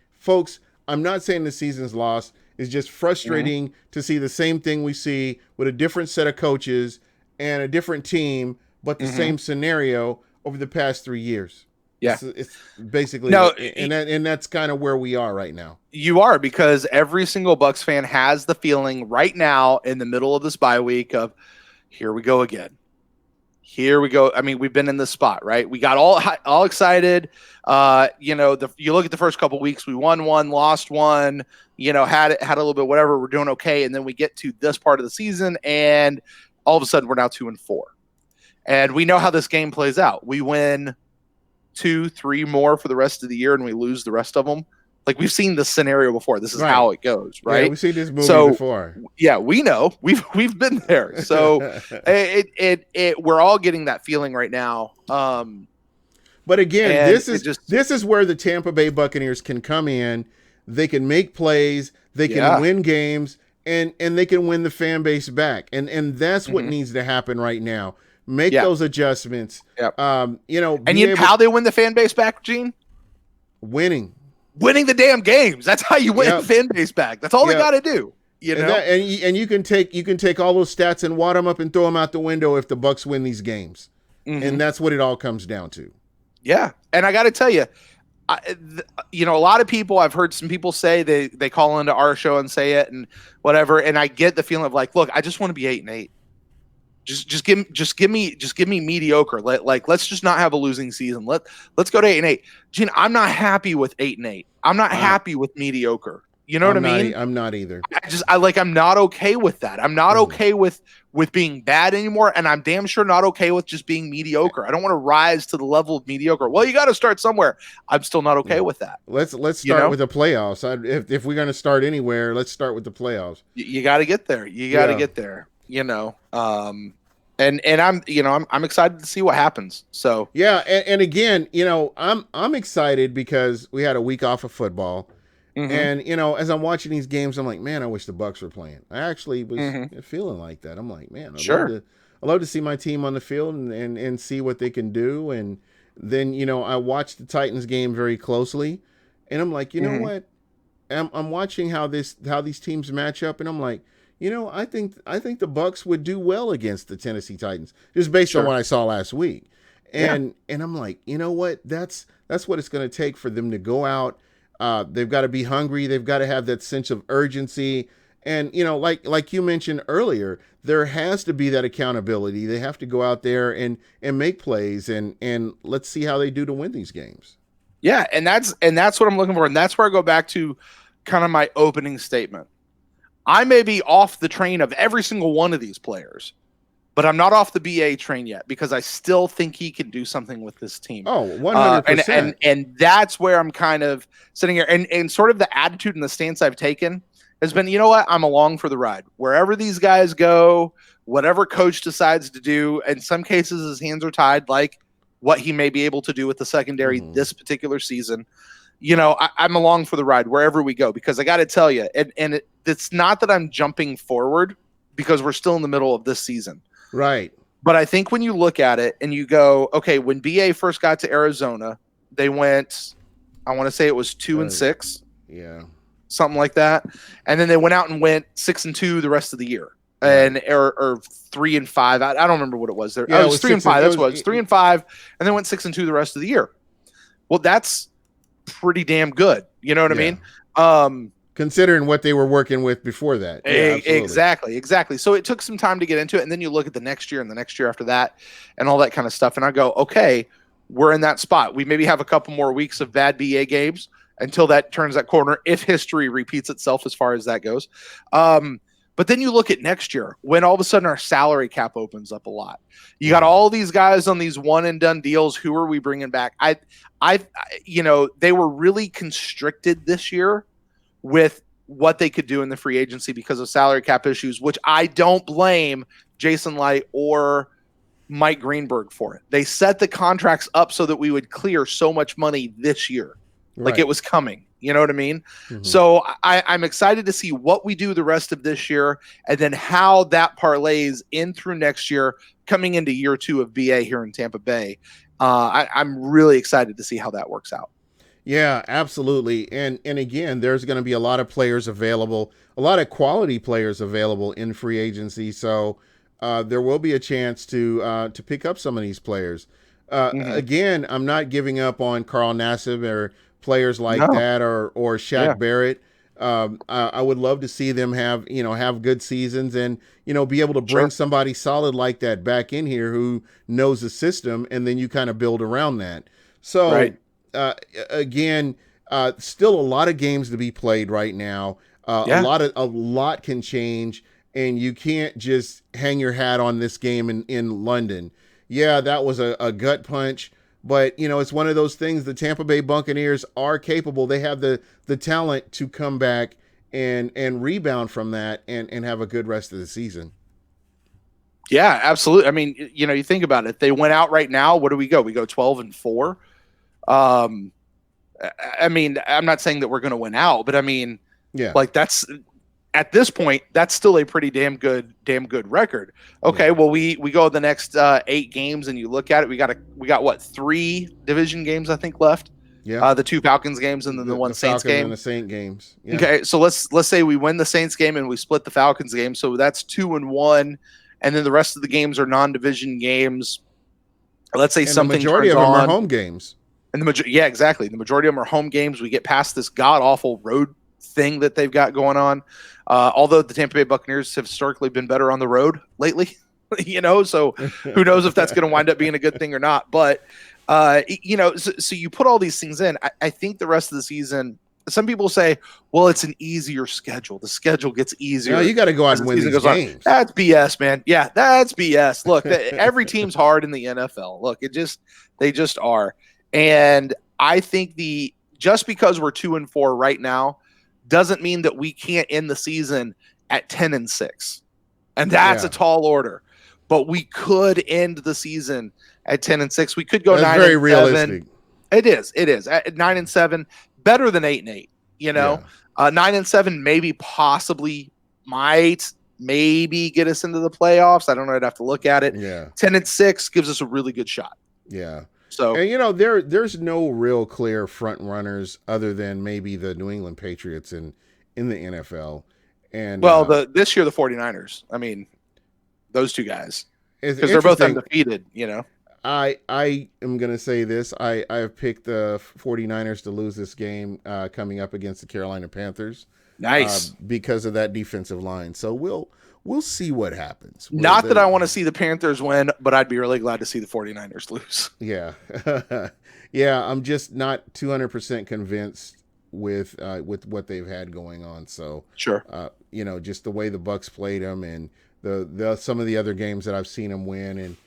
saying the season's lost. It's just frustrating to see the same thing we see with a different set of coaches and a different team, but the same scenario over the past 3 years. Yeah, it's basically and that's kind of where we are right now. You are, because every single Bucs fan has the feeling right now in the middle of this bye week of, here we go again. Here we go. I mean, we've been in this spot, right? We got all excited. You look at the first couple weeks, we won one, lost one. Had a little bit whatever. We're doing okay, and then we get to this part of the season, and all of a sudden we're now 2-4, and we know how this game plays out. We win 2-3 more for the rest of the year, and we lose the rest of them. Like, we've seen this scenario before. This is how it goes, right? Yeah, we've seen this movie before. Yeah, we know. We've been there. So we're all getting that feeling right now. But again, this is where the Tampa Bay Buccaneers can come in. They can make plays. They can win games, and they can win the fan base back. And that's what needs to happen right now. Make those adjustments. Yep. How they win the fan base back, Gene? Winning the damn games. That's how you win the fan base back. That's all they got to do. And you can take all those stats and wad them up and throw them out the window if the Bucs win these games. And that's what it all comes down to. Yeah, and I got to tell you, a lot of people, I've heard some people say they call into our show and say it and whatever, and I get the feeling of like, look, I just want to be 8-8. Just give me mediocre. Let's just not have a losing season. Let's go to 8-8. Gene, I'm not happy with 8-8. I'm not happy with mediocre. You know what I mean? I'm not either. I'm not okay with that. I'm not okay with being bad anymore, and I'm damn sure not okay with just being mediocre. I don't want to rise to the level of mediocre. Well, you got to start somewhere. I'm still not okay with that. Let's start with the playoffs. If we're going to start anywhere, let's start with the playoffs. You got to get there. You got to get there. And I'm excited to see what happens. So yeah, and again, I'm excited because we had a week off of football, and as I'm watching these games, I'm like, man, I wish the Bucs were playing. I actually was feeling like that. I'm like, man, I love to see my team on the field and see what they can do. And then I watched the Titans game very closely, and I'm like, you know what? I'm watching how these teams match up, and I'm like, I think the Bucs would do well against the Tennessee Titans, just based on what I saw last week. And I'm like, you know what? That's what it's going to take for them to go out. They've got to be hungry. They've got to have that sense of urgency. And like you mentioned earlier, there has to be that accountability. They have to go out there and make plays, and let's see how they do to win these games. Yeah, and that's what I'm looking for, and that's where I go back to kind of my opening statement. I may be off the train of every single one of these players, but I'm not off the BA train yet because I still think he can do something with this team. Oh, 100%. And that's where I'm kind of sitting here. And sort of the attitude and the stance I've taken has been, you know what? I'm along for the ride. Wherever these guys go, whatever coach decides to do, in some cases his hands are tied, like what he may be able to do with the secondary this particular season. I'm along for the ride wherever we go, because I got to tell you, it's not that I'm jumping forward because we're still in the middle of this season. Right. But I think when you look at it and you go, okay, when BA first got to Arizona, they went, I want to say it was 2-6. Yeah. Something like that. And then they went out and went 6-2 the rest of the year. Or 3-5. I don't remember what it was there. Yeah, it was 3-5. That's what it was. 3-5, and then went 6-2 the rest of the year. Well, that's pretty damn good. You know what I mean? Considering what they were working with before that. Yeah, exactly. So it took some time to get into it. And then you look at the next year and the next year after that and all that kind of stuff. And I go, okay, we're in that spot. We maybe have a couple more weeks of bad BA games until that turns that corner, if history repeats itself as far as that goes. But then you look at next year when all of a sudden our salary cap opens up a lot. You got all these guys on these one and done deals. Who are we bringing back? They were really constricted this year with what they could do in the free agency because of salary cap issues, which I don't blame Jason Light or Mike Greenberg for it. They set the contracts up so that we would clear so much money this year. Like it was coming. You know what I mean? Mm-hmm. So I'm excited to see what we do the rest of this year and then how that parlays in through next year, coming into year 2 of BA here in Tampa Bay. I'm really excited to see how that works out. Yeah, absolutely. And again, there's going to be a lot of players available, a lot of quality players available in free agency. So there will be a chance to pick up some of these players. Again, I'm not giving up on Carl Nassib or players like that or Shaq Barrett. I would love to see them have good seasons and, be able to bring somebody solid like that back in here who knows the system, and then you kind of build around that. So again, still a lot of games to be played right now. A lot can change, and you can't just hang your hat on this game in London. Yeah, that was a gut punch. But, it's one of those things. The Tampa Bay Buccaneers are capable. They have the talent to come back and rebound from that and have a good rest of the season. Yeah, absolutely. I mean, you think about it. They went out right now. What do we go? We go 12-4. I mean, I'm not saying that we're going to win out, but I mean, like that's at this point, that's still a pretty damn good record. Okay, well, we go the next 8 games, and you look at it, we got what, 3 division games I think left. Yeah, the 2 Falcons games and then the one Saints game and the Saint games. Yeah. Okay, so let's say we win the Saints game and we split the Falcons game, so that's 2-1, and then the rest of the games are non-division games. Let's say something. The majority of them are home games. And exactly. The majority of them are home games. We get past this god awful road thing that they've got going on. Although the Tampa Bay Buccaneers have historically been better on the road lately, so who knows if that's going to wind up being a good thing or not. But, so you put all these things in. I think the rest of the season, some people say, well, it's an easier schedule. The schedule gets easier. No, you got to go out and win these games. That's BS, man. Yeah, that's BS. Look, every team's hard in the NFL. Look, they just are. And I think just because we're 2-4 right now doesn't mean that we can't end the season at 10-6. And that's a tall order. But we could end the season at 10-6. We could go 9-7. Very realistic. It is. At 9-7, better than 8-8. 9-7 maybe get us into the playoffs. I don't know. I'd have to look at it. Yeah. 10-6 gives us a really good shot. Yeah. So, and there's no real clear front runners other than maybe the New England Patriots in the NFL. And this year the 49ers. I mean, those 2 guys, because they're both undefeated. I am going to say this. I have picked the 49ers to lose this game coming up against the Carolina Panthers. Nice. Because of that defensive line. So we'll see what happens. Not that I want to see the Panthers win, but I'd be really glad to see the 49ers lose. Yeah. Yeah, I'm just not 200% convinced with what they've had going on. So, sure. Just the way the Bucs played them and the some of the other games that I've seen them win. And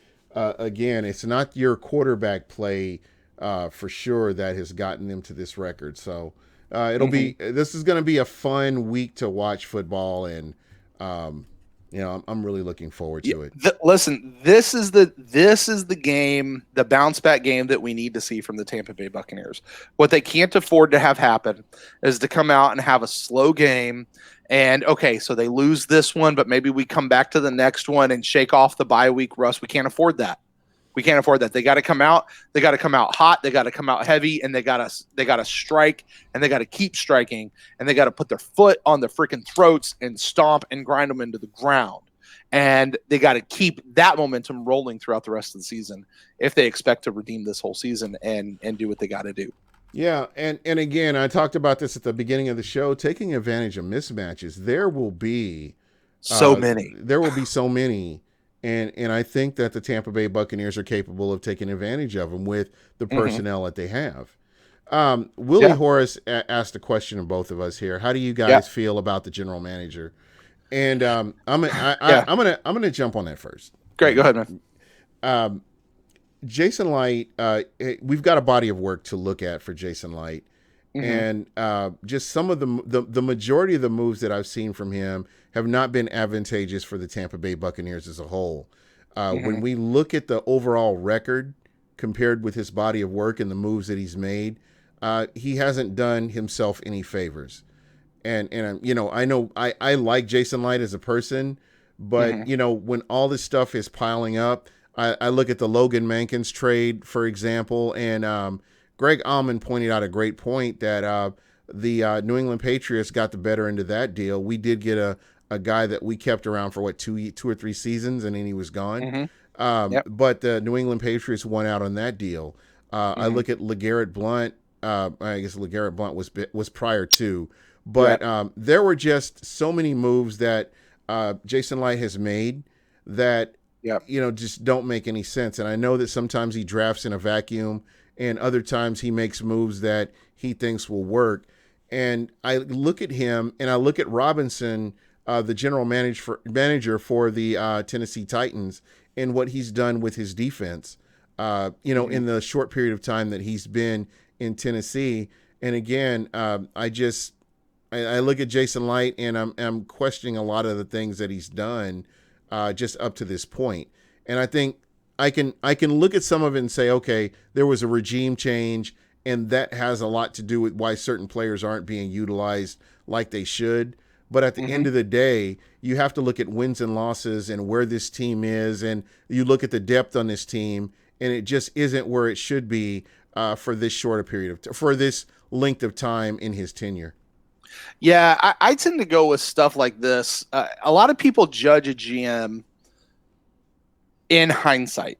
again, it's not your quarterback play for sure that has gotten them to this record. So this is going to be a fun week to watch football, and I'm really looking forward to it. Listen, this is the game, the bounce back game that we need to see from the Tampa Bay Buccaneers. What they can't afford to have happen is to come out and have a slow game. And okay, so they lose this one, but maybe we come back to the next one and shake off the bye week rust. We can't afford that. We can't afford that. They got to come out. They got to come out hot. They got to come out heavy, and they got to strike, and they got to keep striking, and they got to put their foot on their freaking throats and stomp and grind them into the ground. And they got to keep that momentum rolling throughout the rest of the season if they expect to redeem this whole season and do what they got to do. Yeah, and again, I talked about this at the beginning of the show, taking advantage of mismatches. There will be so many. There will be so many. And I think that the Tampa Bay Buccaneers are capable of taking advantage of them with the personnel that they have. Willie Horace asked a question of both of us here. How do you guys feel about the general manager? And I'm gonna jump on that first. Great, go ahead, man. Jason Light, we've got a body of work to look at for Jason Light, Mm-hmm. and just some of the majority of the moves that I've seen from him have not been advantageous for the Tampa Bay Buccaneers as a whole. When Mm-hmm. we look at the overall record compared with his body of work and the moves that he's made, he hasn't done himself any favors. And I know I like Jason Light as a person, but Mm-hmm. when all this stuff is piling up, I look at the Logan Mankins trade, for example, and Greg Allman pointed out a great point that the New England Patriots got the better end of that deal. We did get a guy that we kept around for what two or three seasons, and then he was gone. Mm-hmm. Yep. But the New England Patriots won out on that deal. I Mm-hmm. look at LeGarrette Blount. I guess LeGarrette Blount was prior to, but Yep. there were just so many moves that Jason Light has made that Yep. just don't make any sense. And I know that sometimes he drafts in a vacuum, and other times he makes moves that he thinks will work. And I look at him, and I look at Robinson, the manager for the Tennessee Titans, and what he's done with his defense. Mm-hmm. In the short period of time that he's been in Tennessee. And again, I look at Jason Light, and I'm questioning a lot of the things that he's done just up to this point. And I think I can look at some of it and say, okay, there was a regime change, and that has a lot to do with why certain players aren't being utilized like they should. But at the Mm-hmm. end of the day, you have to look at wins and losses and where this team is, and you look at the depth on this team, and it just isn't where it should be for this short a period for this length of time in his tenure. Yeah, I tend to go with stuff like this. A lot of people judge a GM in hindsight.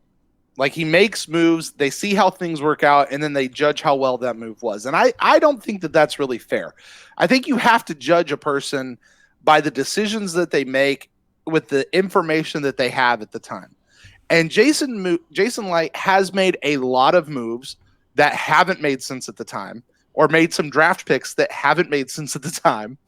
Like he makes moves, they see how things work out, and then they judge how well that move was. And I don't think that that's really fair. I think you have to judge a person by the decisions that they make with the information that they have at the time. And Jason Light has made a lot of moves that haven't made sense at the time, or made some draft picks that haven't made sense at the time.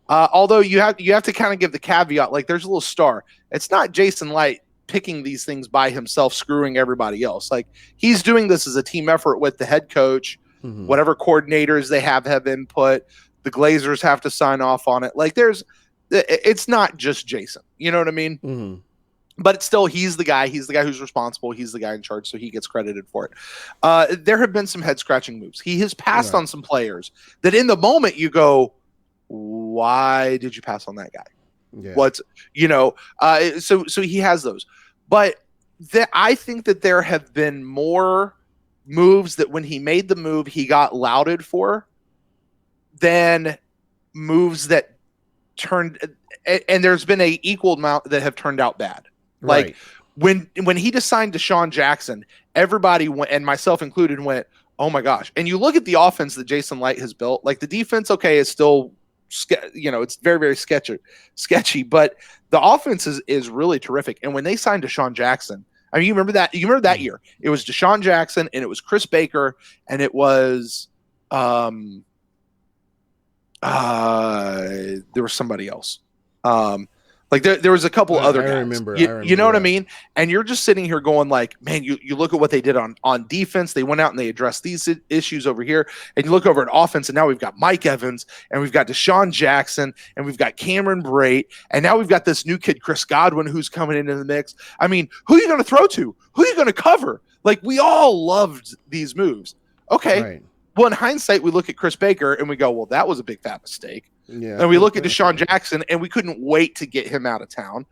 Although you have to kind of give the caveat, like there's a little star. It's not Jason Light picking these things by himself, screwing everybody else. Like he's doing this as a team effort with the head coach, Mm-hmm. whatever coordinators they have input. The Glazers have to sign off on it. Like it's not just Jason. You know what I mean? Mm-hmm. But it's still, he's the guy. He's the guy who's responsible. He's the guy in charge, so he gets credited for it. There have been some head scratching moves. He has passed Right. on some players that in the moment you go, why did you pass on that guy? Yeah. What's so he has those, but I think that there have been more moves that when he made the move he got lauded for than moves that turned, and there's been a equal amount that have turned out bad. Right. Like when he just signed Deshaun Jackson, everybody went, and myself included, went, oh my gosh. And you look at the offense that Jason Light has built, like the defense, okay, is still it's very, very sketchy, but the offense is really terrific. And when they signed Deshaun Jackson, I mean, you remember that year, it was Deshaun Jackson and it was Chris Baker and it was there was somebody else. Like there was a couple other guys. I remember. You know what I mean? And you're just sitting here going like, man, you look at what they did on defense. They went out and they addressed these issues over here. And you look over at offense, and now we've got Mike Evans, and we've got Deshaun Jackson, and we've got Cameron Brate, and now we've got this new kid, Chris Godwin, who's coming into the mix. I mean, who are you going to throw to? Who are you going to cover? Like, we all loved these moves. Okay. Right. Well, in hindsight, we look at Chris Baker and we go, well, that was a big fat mistake. Yeah. And we look at Deshaun Jackson and we couldn't wait to get him out of town.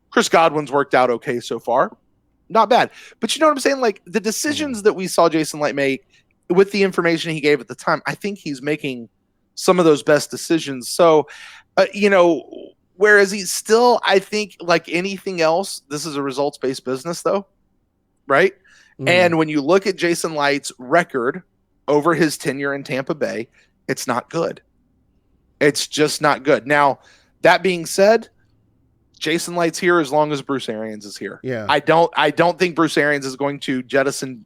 Chris Godwin's worked out okay so far. Not bad. But you know what I'm saying? Like the decisions that we saw Jason Light make with the information he gave at the time, I think he's making some of those best decisions. So, whereas he's still, I think, like anything else, this is a results-based business though, right? And when you look at Jason Light's record over his tenure in Tampa Bay, it's not good. It's just not good. Now, that being said, Jason Light's here as long as Bruce Arians is here. Yeah. I don't think Bruce Arians is going to jettison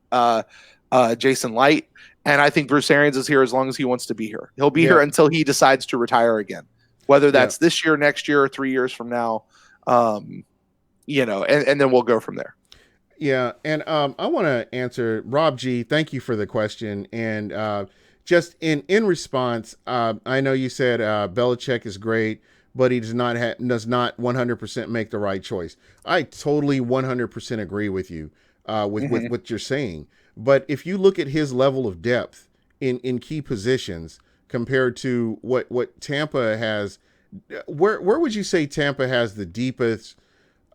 Jason Light, and I think Bruce Arians is here as long as he wants to be here. He'll be here until he decides to retire again, whether that's this year, next year, or 3 years from now. And then we'll go from there. Yeah, and I want to answer Rob G. Thank you for the question, and just in response, I know you said Belichick is great, but he does not 100% make the right choice. I totally 100% agree with you with what you're saying. But if you look at his level of depth in key positions compared to what Tampa has, where would you say Tampa has the deepest?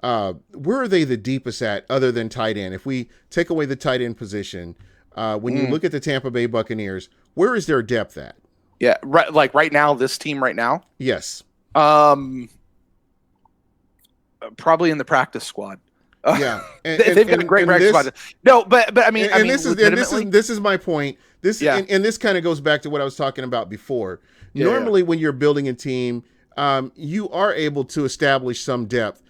Where are they the deepest at other than tight end? If we take away the tight end position, when you look at the Tampa Bay Buccaneers, where is their depth at? Yeah, right. Like right now, this team right now. Yes. Probably in the practice squad. Yeah, they've got a great practice squad. No, but I mean, this is my point. And this kind of goes back to what I was talking about before. Normally, when you're building a team, you are able to establish some depth.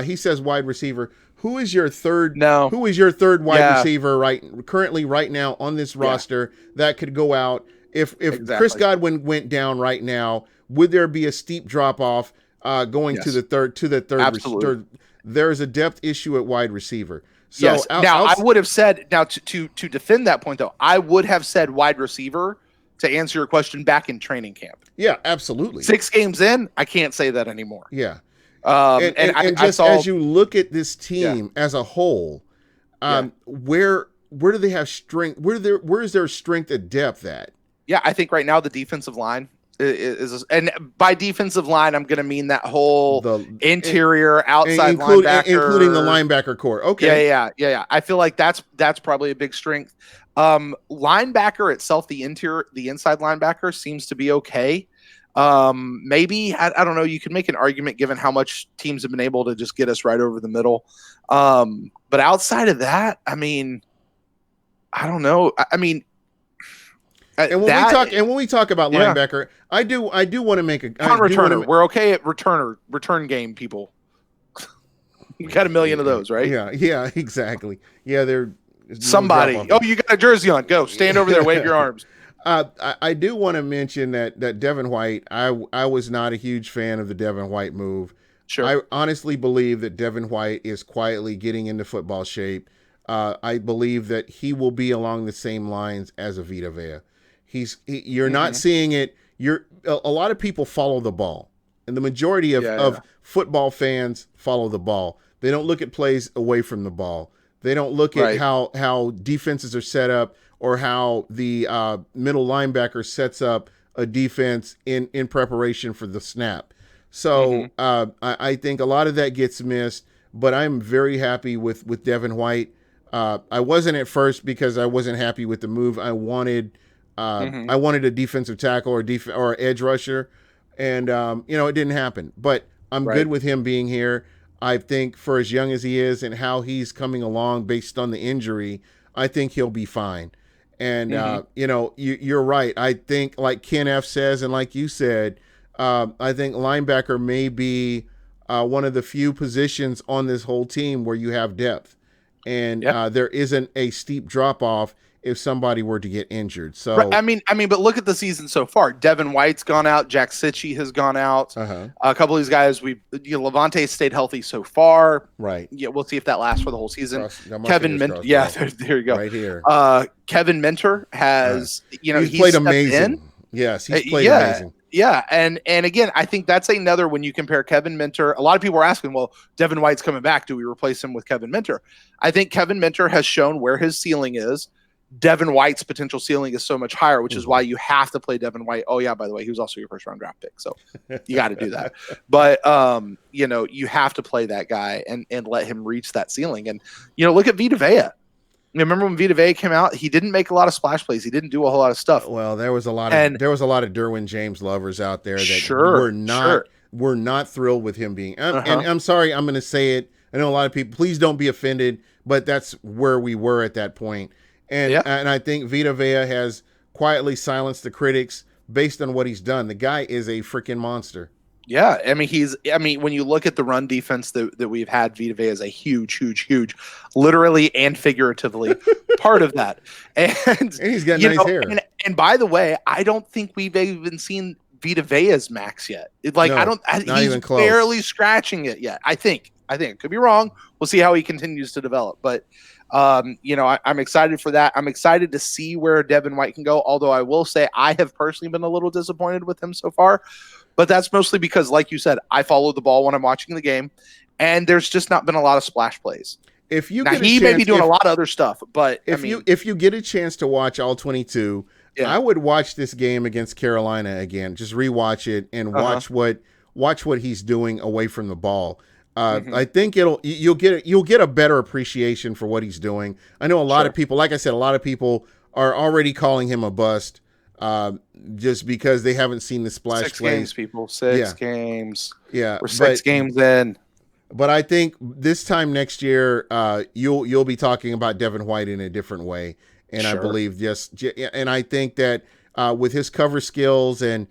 He says wide receiver. Who is your third? No. Who is your third wide receiver currently right now on this roster that could go out if Chris Godwin went down right now? Would there be a steep drop off going to the third? Absolutely. There's a depth issue at wide receiver. So I would have said to defend that point though. I would have said wide receiver to answer your question back in training camp. Yeah, absolutely. 6 games in, I can't say that anymore. Yeah. As you look at this team as a whole, where do they have strength? Where is their strength and depth at? Yeah, I think right now the defensive line is and by defensive line I'm going to mean that whole interior outside linebacker, including the linebacker core. Okay. Yeah. I feel like that's probably a big strength. Linebacker itself, the inside linebacker seems to be okay. Maybe I don't know. You could make an argument given how much teams have been able to just get us right over the middle. But outside of that, I mean, I don't know. I mean, and when we talk about linebacker, I do want to make a returner. We're okay at return game people. You got a million of those, right? Yeah, exactly. Yeah, they're somebody. Oh, you got a jersey on? Go stand over there, wave your arms. I do want to mention that Devin White, I was not a huge fan of the Devin White move. Sure. I honestly believe that Devin White is quietly getting into football shape. I believe that he will be along the same lines as a Vita Vea. You're not seeing it. A lot of people follow the ball, and the majority of football fans follow the ball. They don't look at plays away from the ball. They don't look at how defenses are set up or how the middle linebacker sets up a defense in preparation for the snap. So I think a lot of that gets missed, but I'm very happy with Devin White. I wasn't at first because I wasn't happy with the move. I wanted a defensive tackle or edge rusher, and it didn't happen. But I'm good with him being here. I think for as young as he is and how he's coming along based on the injury, I think he'll be fine. And you're right. I think like Ken F says, and like you said, I think linebacker may be one of the few positions on this whole team where you have depth, and there isn't a steep drop off if somebody were to get injured. So I mean, but look at the season so far. Devin White's gone out. Jack Sitchie has gone out. A couple of these guys, Levante stayed healthy so far. Right. Yeah, we'll see if that lasts for the whole season. Kevin Minter. Yeah, there you go. Right here. Kevin Minter has, he's played amazing. Yes, he's played amazing. Yeah, and again, I think that's another when you compare Kevin Minter. A lot of people are asking, well, Devin White's coming back. Do we replace him with Kevin Minter? I think Kevin Minter has shown where his ceiling is. Devin White's potential ceiling is so much higher, which is why you have to play Devin White. Oh yeah, by the way, he was also your first round draft pick, so you got to do that. But you have to play that guy and let him reach that ceiling. And look at Vita Vea. Remember when Vita Vea came out? He didn't make a lot of splash plays. He didn't do a whole lot of stuff. Well, there was a lot of Derwin James lovers out there that were not thrilled with him being. And I'm sorry, I'm going to say it. I know a lot of people. Please don't be offended, but that's where we were at that point. And I think Vita Vea has quietly silenced the critics based on what he's done. The guy is a freaking monster. Yeah, I mean, when you look at the run defense that we've had, Vita Vea is a huge, literally and figuratively part of that. And he's got nice hair. And by the way, I don't think we've even seen Vita Vea's max yet. He's barely scratching it yet. I think I think it could be wrong. We'll see how he continues to develop. But I'm excited for that. I'm excited to see where Devin White can go. Although I will say I have personally been a little disappointed with him so far. But that's mostly because, like you said, I follow the ball when I'm watching the game, and there's just not been a lot of splash plays. If you now, he may be doing a lot of other stuff, but if you get a chance to watch all 22, I would watch this game against Carolina again. Just rewatch it and watch what he's doing away from the ball. I think you'll get a better appreciation for what he's doing. I know a lot of people, like I said, a lot of people are already calling him a bust just because they haven't seen the splash 6 plays. Games, people. 6 games. Yeah, we're 6 games in. But I think this time next year, you'll be talking about Devin White in a different way, and I believe and I think that with his cover skills and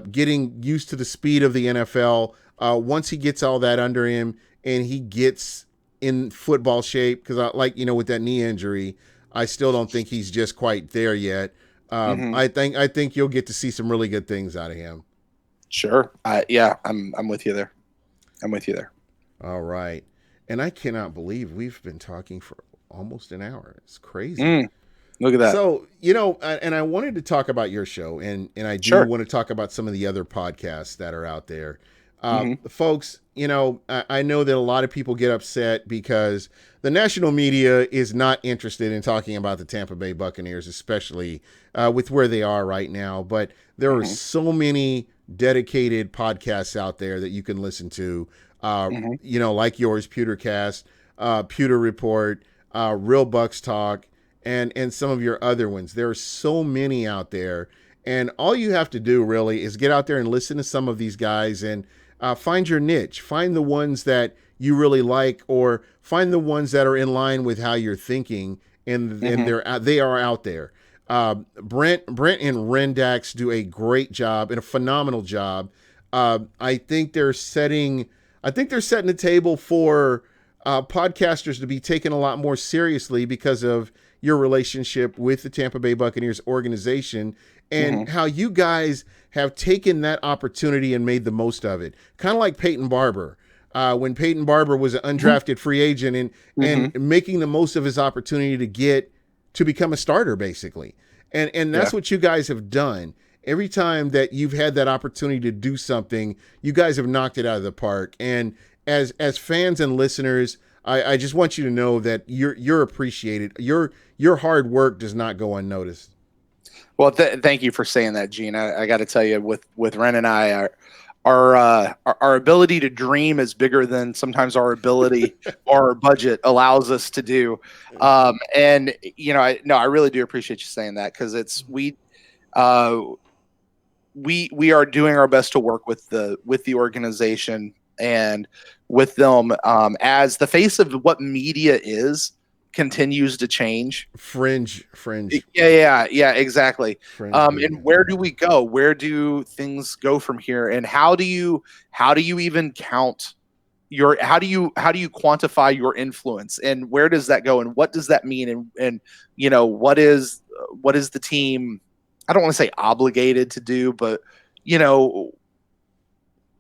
getting used to the speed of the NFL, once he gets all that under him and he gets in football shape, because with that knee injury, I still don't think he's just quite there yet. I think you'll get to see some really good things out of him. Sure. I'm with you there. All right. And I cannot believe we've been talking for almost an hour. It's crazy. Look at that. So, and I wanted to talk about your show, and I do want to talk about some of the other podcasts that are out there. Folks, I know that a lot of people get upset because the national media is not interested in talking about the Tampa Bay Buccaneers, especially with where they are right now. But there are so many dedicated podcasts out there that you can listen to. Like yours, Pewtercast, Pewter Report, Real Bucs Talk, and some of your other ones. There are so many out there, and all you have to do really is get out there and listen to some of these guys and find your niche. Find the ones that you really like, or find the ones that are in line with how you're thinking, and they are out there. Brent and Rendax do a great job and a phenomenal job. I think they're setting the table for podcasters to be taken a lot more seriously because of your relationship with the Tampa Bay Buccaneers organization and how you guys have taken that opportunity and made the most of it. Kind of like Peyton Barber. When Peyton Barber was an undrafted free agent and making the most of his opportunity to become a starter, basically. And that's what you guys have done. Every time that you've had that opportunity to do something, you guys have knocked it out of the park. And as fans and listeners, I just want you to know that you're appreciated. Your hard work does not go unnoticed. Well, thank you for saying that, Gene. I got to tell you, with Ren and I, our ability to dream is bigger than sometimes our ability or our budget allows us to do. I really do appreciate you saying that, because we are doing our best to work with the organization and with them as the face of what media continues to change. Fringe. Yeah, exactly. Fringe and where do we go? Where do things go from here? And how do you even count how do you quantify your influence, and where does that go, and what does that mean? And what is the team, I don't want to say obligated to do, but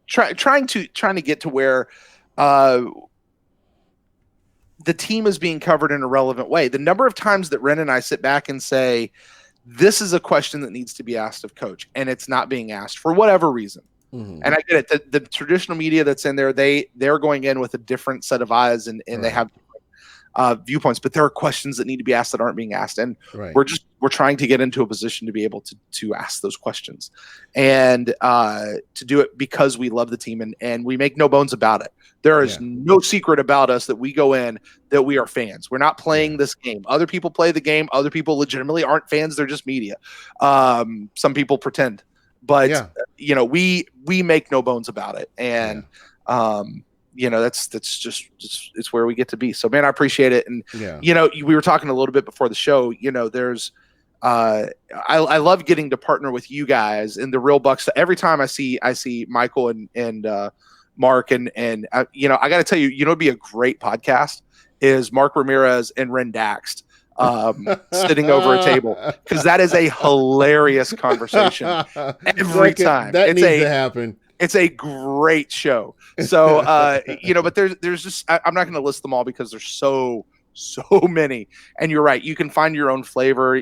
trying to get to where the team is being covered in a relevant way. The number of times that Ren and I sit back and say, this is a question that needs to be asked of coach, and it's not being asked for whatever reason. And I get it. The traditional media that's in there, they're going in with a different set of eyes, and they have viewpoints, but there are questions that need to be asked that aren't being asked. And we're trying to get into a position to be able to ask those questions, and to do it because we love the team, and we make no bones about it. There is no secret about us that we go in that we are fans. We're not playing this game. Other people play the game. Other people legitimately aren't fans. They're just media. Some people pretend, but we make no bones about it. And that's just it's where we get to be. So, man, I appreciate it. And we were talking a little bit before the show. There's I love getting to partner with you guys in the Real Bucs. Every time I see Michael and Mark and I got to tell you, it'd be a great podcast is Mark Ramirez and Ren Daxt sitting over a table, because that is a hilarious conversation every time. That needs to happen. It's a great show. So, but there's just, I'm not going to list them all because there's so many. And you're right. You can find your own flavor.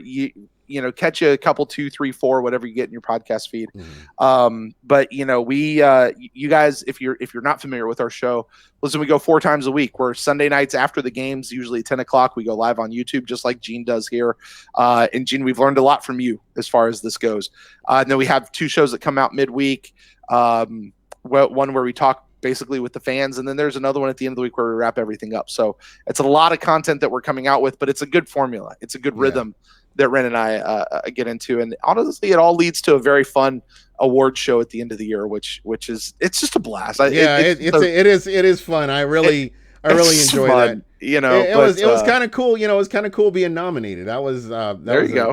Catch a couple, 2, 3, 4, whatever you get in your podcast feed. But you guys, if you're not familiar with our show, listen, we go 4 times a week. We're Sunday nights after the games, usually 10 o'clock. We go live on YouTube, just like Gene does here. And Gene, we've learned a lot from you as far as this goes. And then we have 2 shows that come out midweek. One where we talk basically with the fans, and then there's another one at the end of the week where we wrap everything up. So it's a lot of content that we're coming out with, but it's a good formula. It's a good rhythm that Ren and I get into, and honestly, it all leads to a very fun award show at the end of the year, which is, it's just a blast. It is fun. I really enjoy that. It was kind of cool. It was kind of cool being nominated. That was a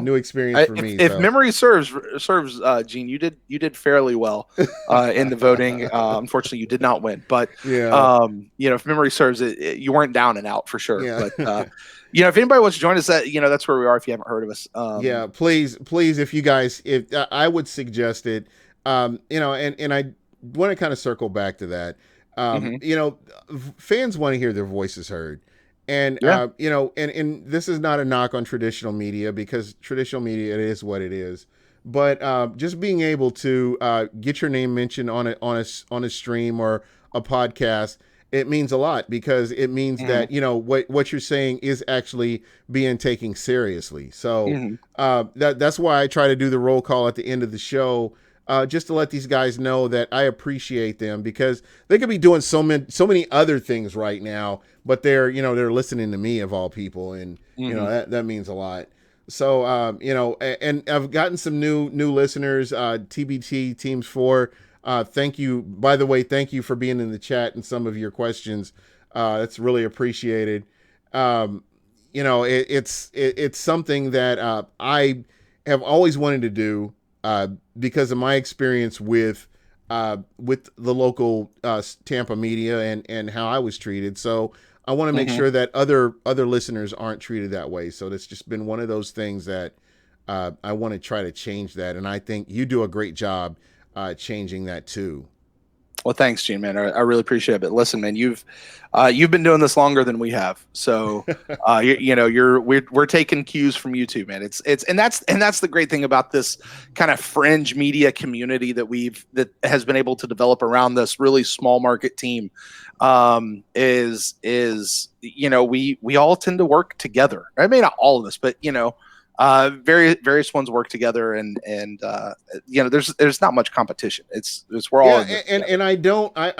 new experience for me. If memory serves, Gene, you did fairly well in the voting. Unfortunately, you did not win, but if memory serves, you weren't down and out for sure. Yeah. But if anybody wants to join us, that's where we are. If you haven't heard of us, please, if you guys, I would suggest it. And I want to kind of circle back to that. Fans want to hear their voices heard. And, and this is not a knock on traditional media, because traditional media, it is what it is. But just being able to get your name mentioned on a stream or a podcast, it means a lot, because it means that, what you're saying is actually being taken seriously. So that's why I try to do the roll call at the end of the show. Just to let these guys know that I appreciate them, because they could be doing so many other things right now, but they're listening to me, of all people. And, that means a lot. So, and I've gotten some new listeners, TBT Teams 4. Thank you. By the way, thank you for being in the chat and some of your questions. That's really appreciated. It's something that I have always wanted to do. Because of my experience with the local Tampa media and how I was treated. So I want to make sure that other listeners aren't treated that way. So that's just been one of those things that I want to try to change that. And I think you do a great job changing that too. Well, thanks, Gene, man. I really appreciate it. But listen, man, you've been doing this longer than we have, so we're taking cues from you too, man. And that's the great thing about this kind of fringe media community that has been able to develop around this really small market team. Is we all tend to work together. I mean, not all of us, but various ones work together, and there's not much competition. It's we're all and I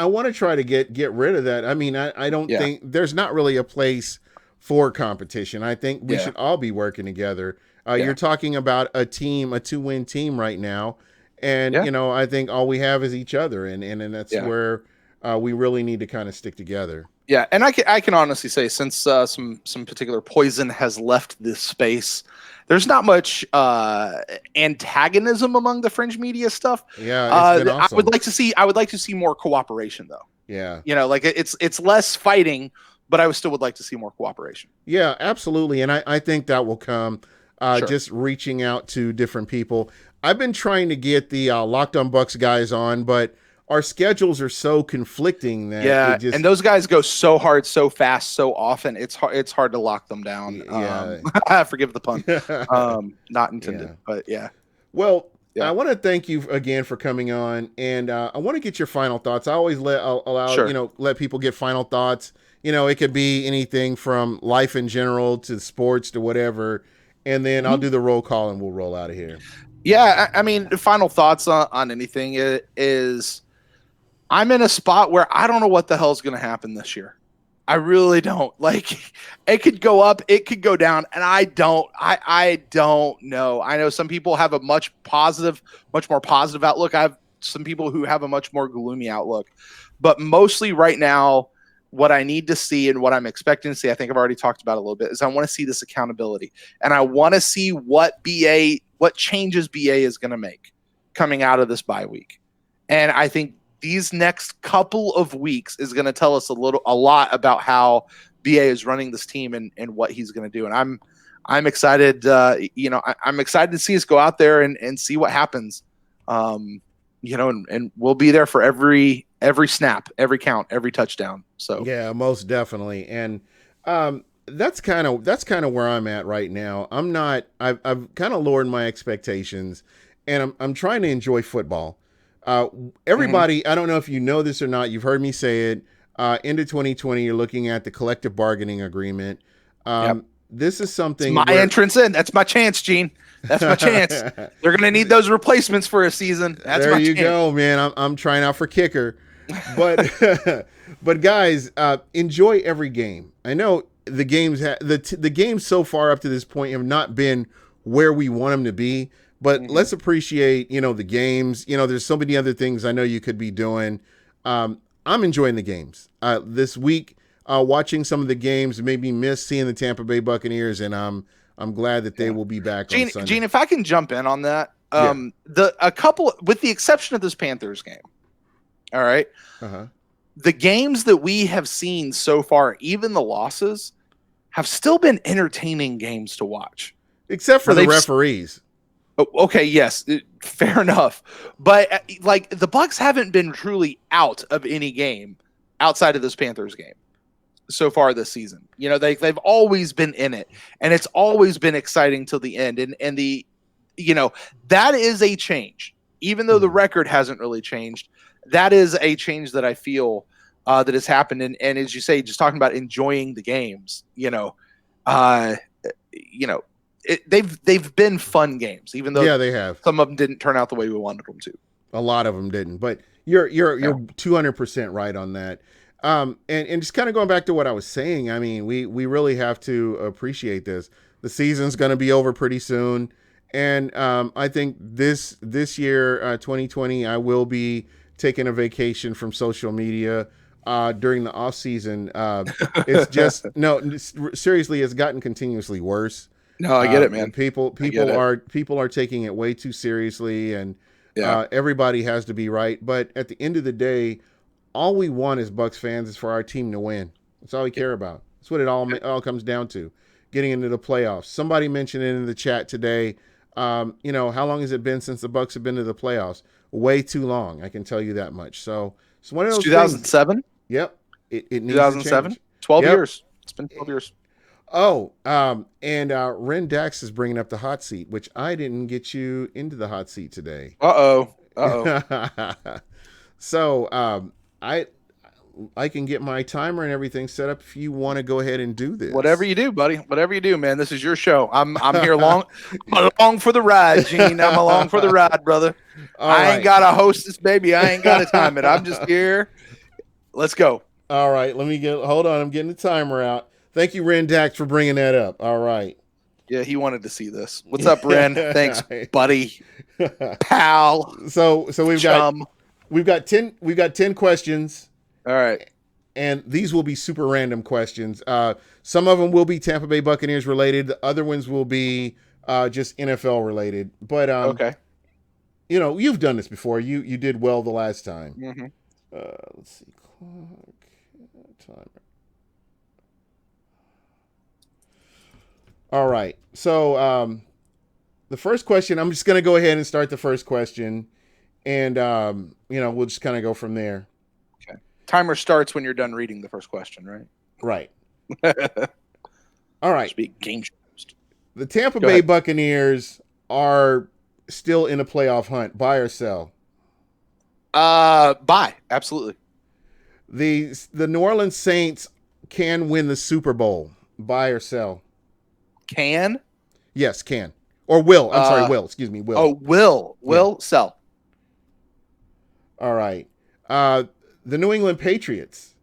want to try to get rid of that. I mean, I don't think there's not really a place for competition. I think we should all be working together. You're talking about a 2-win team right now, and I think all we have is each other, and that's where we really need to kind of stick together. Yeah, and I can honestly say, since some particular poison has left this space, there's not much antagonism among the fringe media stuff. Yeah, it's been awesome. I would like to see more cooperation, though. Yeah, it's less fighting, but I still would like to see more cooperation. Yeah, absolutely, and I think that will come. Just reaching out to different people. I've been trying to get the Locked on Bucs guys on, but our schedules are so conflicting that and those guys go so hard, so fast, so often. It's hard to lock them down. Forgive the pun, not intended, but yeah. Well, I want to thank you again for coming on, and I want to get your final thoughts. I always let people get final thoughts. It could be anything from life in general to sports to whatever, and then I'll do the roll call and we'll roll out of here. Yeah, I mean, final thoughts on anything is, I'm in a spot where I don't know what the hell is going to happen this year. I really don't. It could go up, it could go down, and I don't know. I know some people have a much more positive outlook. I have some people who have a much more gloomy outlook. But mostly right now, what I need to see and what I'm expecting to see, I think I've already talked about it a little bit, is I want to see this accountability. And I want to see what changes BA is going to make coming out of this bye week. And I think these next couple of weeks is going to tell us a lot about how BA is running this team and what he's going to do. And I'm excited. I'm excited to see us go out there and see what happens. and we'll be there for every snap, every count, every touchdown. So Yeah, most definitely. And that's kind of where I'm at right now. I've kind of lowered my expectations, and I'm trying to enjoy football. Uh, mhm. Everybody, I don't know if you know this or not. You've heard me say it. Into 2020, you're looking at the collective bargaining agreement. Yep. This is It's something my where entrance in. That's my chance, Gene. That's my chance. They're gonna need those replacements for a season. That's there my you chance. go, man. I'm trying out for kicker, but but guys, enjoy every game. I know the the games so far up to this point have not been where we want them to be, but Mhm. let's appreciate the games. There's so many other things I know you could be doing. I'm enjoying the games this week. Watching some of the games made me miss seeing the Tampa Bay Buccaneers, and I'm glad that they Yeah. will be back on Sunday. Gene, if I can jump in on that, Yeah. a couple, with the exception of this Panthers game, all right, Uh-huh. the games that we have seen so far, even the losses, have still been entertaining games to watch. Except for Now, the they've referees. Okay, yes, fair enough. But like the Bucs haven't been truly out of any game outside of this Panthers game so far this season. They've always been in it, and it's always been exciting till the end. And the that is a change, even though the record hasn't really changed. That is a change that I feel that has happened. And as you say, just talking about enjoying the games, uh, you know, they've been fun games, even though They have. some of them didn't turn out the way we wanted them to. A lot of them didn't, but you're 200% right on that. And just kind of going back to what I was saying, I mean, we really have to appreciate this. The season's going to be over pretty soon, and I think this year, 2020, I will be taking a vacation from social media during the off season. It's just seriously, it's gotten continuously worse. No, I get it, man. People are taking it way too seriously, and everybody has to be right. But at the end of the day, all we want as Bucs fans is for our team to win. That's all we care about. That's what it all comes down to. Getting into the playoffs. Somebody mentioned it in the chat today. How long has it been since the Bucs have been to the playoffs? Way too long. I can tell you that much. So it's one of those 2007. Yep. It needs 2007. to change. 12 years. It's been 12 years. Oh, and Ren Dax is bringing up the hot seat, which I didn't get you into the hot seat today. Uh-oh. So, I can get my timer and everything set up if you want to go ahead and do this. Whatever you do, buddy. Whatever you do, man. This is your show. I'm here along for the ride, Gene. I'm along for the ride, brother. I ain't got to host this baby. I ain't got to time it. I'm just here. Let's go. All right. Hold on. I'm getting the timer out. Thank you, Ren Dax, for bringing that up. All right. Yeah, he wanted to see this. What's up, Ren? Thanks, buddy. Pal. So we've got 10 questions. All right. And these will be super random questions. Some of them will be Tampa Bay Buccaneers related. The other ones will be just NFL related. But okay. You've done this before. You did well the last time. Mm-hmm. Let's see. Clock. Timer. All right. So the first question, I'm just going to go ahead and start the first question. And, we'll just kind of go from there. Okay. Timer starts when you're done reading the first question, right? Right. All right. Speak game shows. The Tampa Bay Buccaneers are still in a playoff hunt. Buy or sell? Buy. Absolutely. The New Orleans Saints can win the Super Bowl. Buy or sell? Can? Yes, can. Or will. I'm sorry, will. Excuse me, will. Oh, will sell. All right. The New England Patriots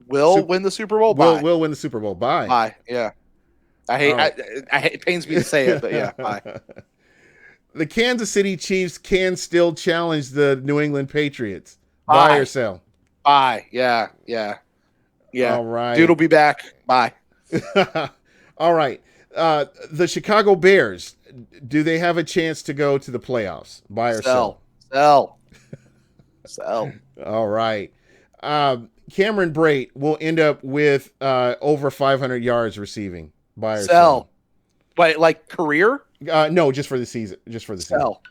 will win the Super Bowl. Will win the Super Bowl. Bye. Yeah. I hate. It pains me to say it, but yeah. Bye. The Kansas City Chiefs can still challenge the New England Patriots. Buy or sell? Bye. Yeah. All right. Dude will be back. Bye. All right. The Chicago Bears, do they have a chance to go to the playoffs? Buy or sell? Sell. All right. Cameron Brate will end up with over 500 yards receiving. Buy or sell? Wait, like career? No, just for the season. Sell.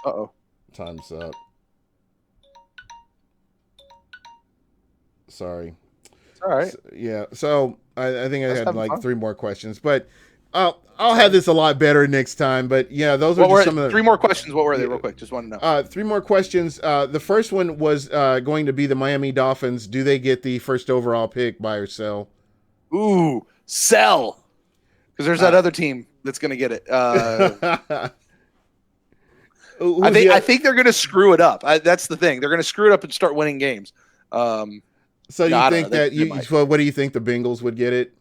Uh-oh. Time's up. Sorry. It's all right. Yeah. So I think I Let's had have like fun. 3 more questions, but I'll have this a lot better next time. But yeah, those are What just were some of the 3 more questions? What were they, yeah, real quick? Just want to know. 3 more questions. The first one was going to be the Miami Dolphins. Do they get the first overall pick, buy or sell? Ooh, sell. Because there's that Uh, other team that's going to get it. who's the I think they're going to screw it up. That's the thing. They're going to screw it up and start winning games. So you I don't think know. that They might. so what do you think the Bengals would get it?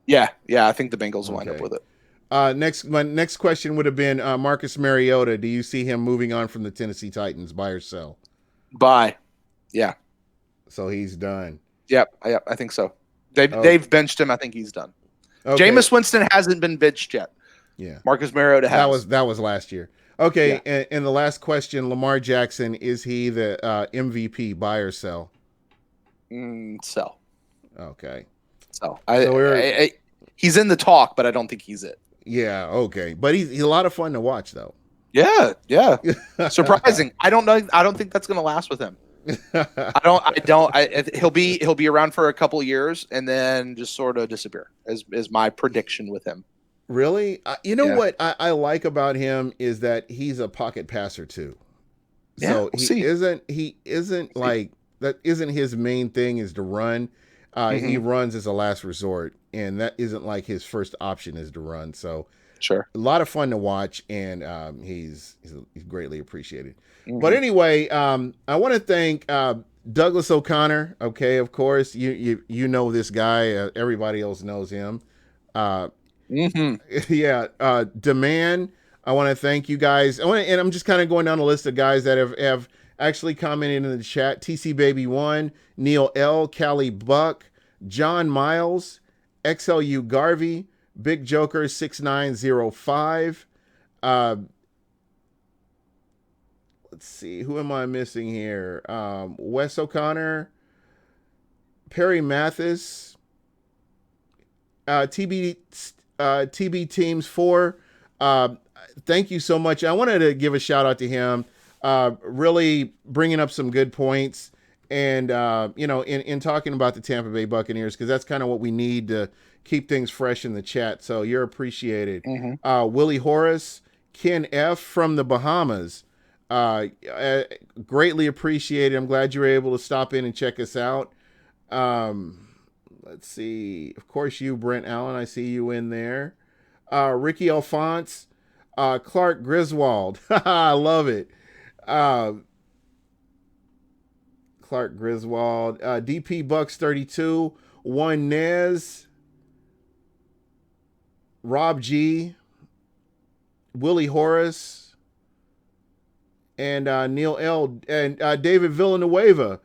Yeah. I think the Bengals will wind up Okay. with it. My next question would have been Marcus Mariota. Do you see him moving on from the Tennessee Titans, buy or sell? Buy. Yeah. So he's done. Yep. I think so. Oh, They've benched him. I think he's done. okay. Jameis Winston hasn't been benched yet. Yeah. Marcus Mariota has. That was last year. Okay, Yeah. and the last question, Lamar Jackson, is he the MVP, buy or sell? Sell. Okay. So he's in the talk, but I don't think he's it. Yeah, okay. But he's a lot of fun to watch though. Yeah. Surprising. I don't know. I don't think that's going to last with him. He'll be around for a couple of years and then just sort of disappear. Is my prediction with him. Really? You know Yeah. what I like about him is that he's a pocket passer too. Yeah, So we'll he isn't like that isn't his main thing is to run. He runs as a last resort, and that isn't like his first option is to run. So Sure. a lot of fun to watch, and he's greatly appreciated. But anyway, I want to thank Douglas O'Connor. Okay, of course you know this guy. Everybody else knows him. Yeah, Demand. I want to thank you guys. And I'm just kind of going down the list of guys that have actually commented in the chat. TC Baby 1, Neil L, Callie Buck, John Miles, XLU Garvey, Big Joker 6905. Let's see, who am I missing here? Wes O'Connor, Perry Mathis, TB Teams 4. Thank you so much. I wanted to give a shout out to him. Really bringing up some good points, and in talking about the Tampa Bay Buccaneers, because that's kind of what we need to keep things fresh in the chat. So you're appreciated. Willie Horace, Ken F from the Bahamas, greatly appreciated. I'm glad you were able to stop in and check us out. Let's see. Of course, you, Brent Allen. I see you in there. Ricky Alphonse, Clark Griswold. I love it. Clark Griswold, DP Bucks 32, One Nez, Rob G, Willie Horace, and Neil L, and David Villanueva.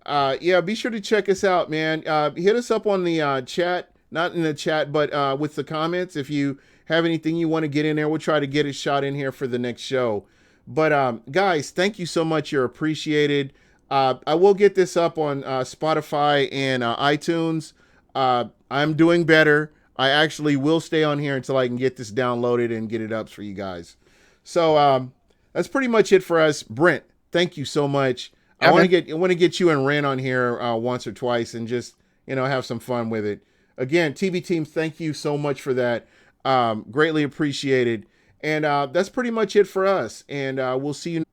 Yeah, be sure to check us out, man. Hit us up on the chat, not in the chat, but with the comments. If you have anything you want to get in there, we'll try to get it shot in here for the next show. But guys, thank you so much. You're appreciated. I will get this up on Spotify and iTunes. I'm doing better. I actually will stay on here until I can get this downloaded and get it up for you guys. So that's pretty much it for us. Brent, thank you so much. I want to get you and Ren on here once or twice and just have some fun with it. Again, TB Team, thank you so much for that. Greatly appreciated. And that's pretty much it for us. And we'll see you.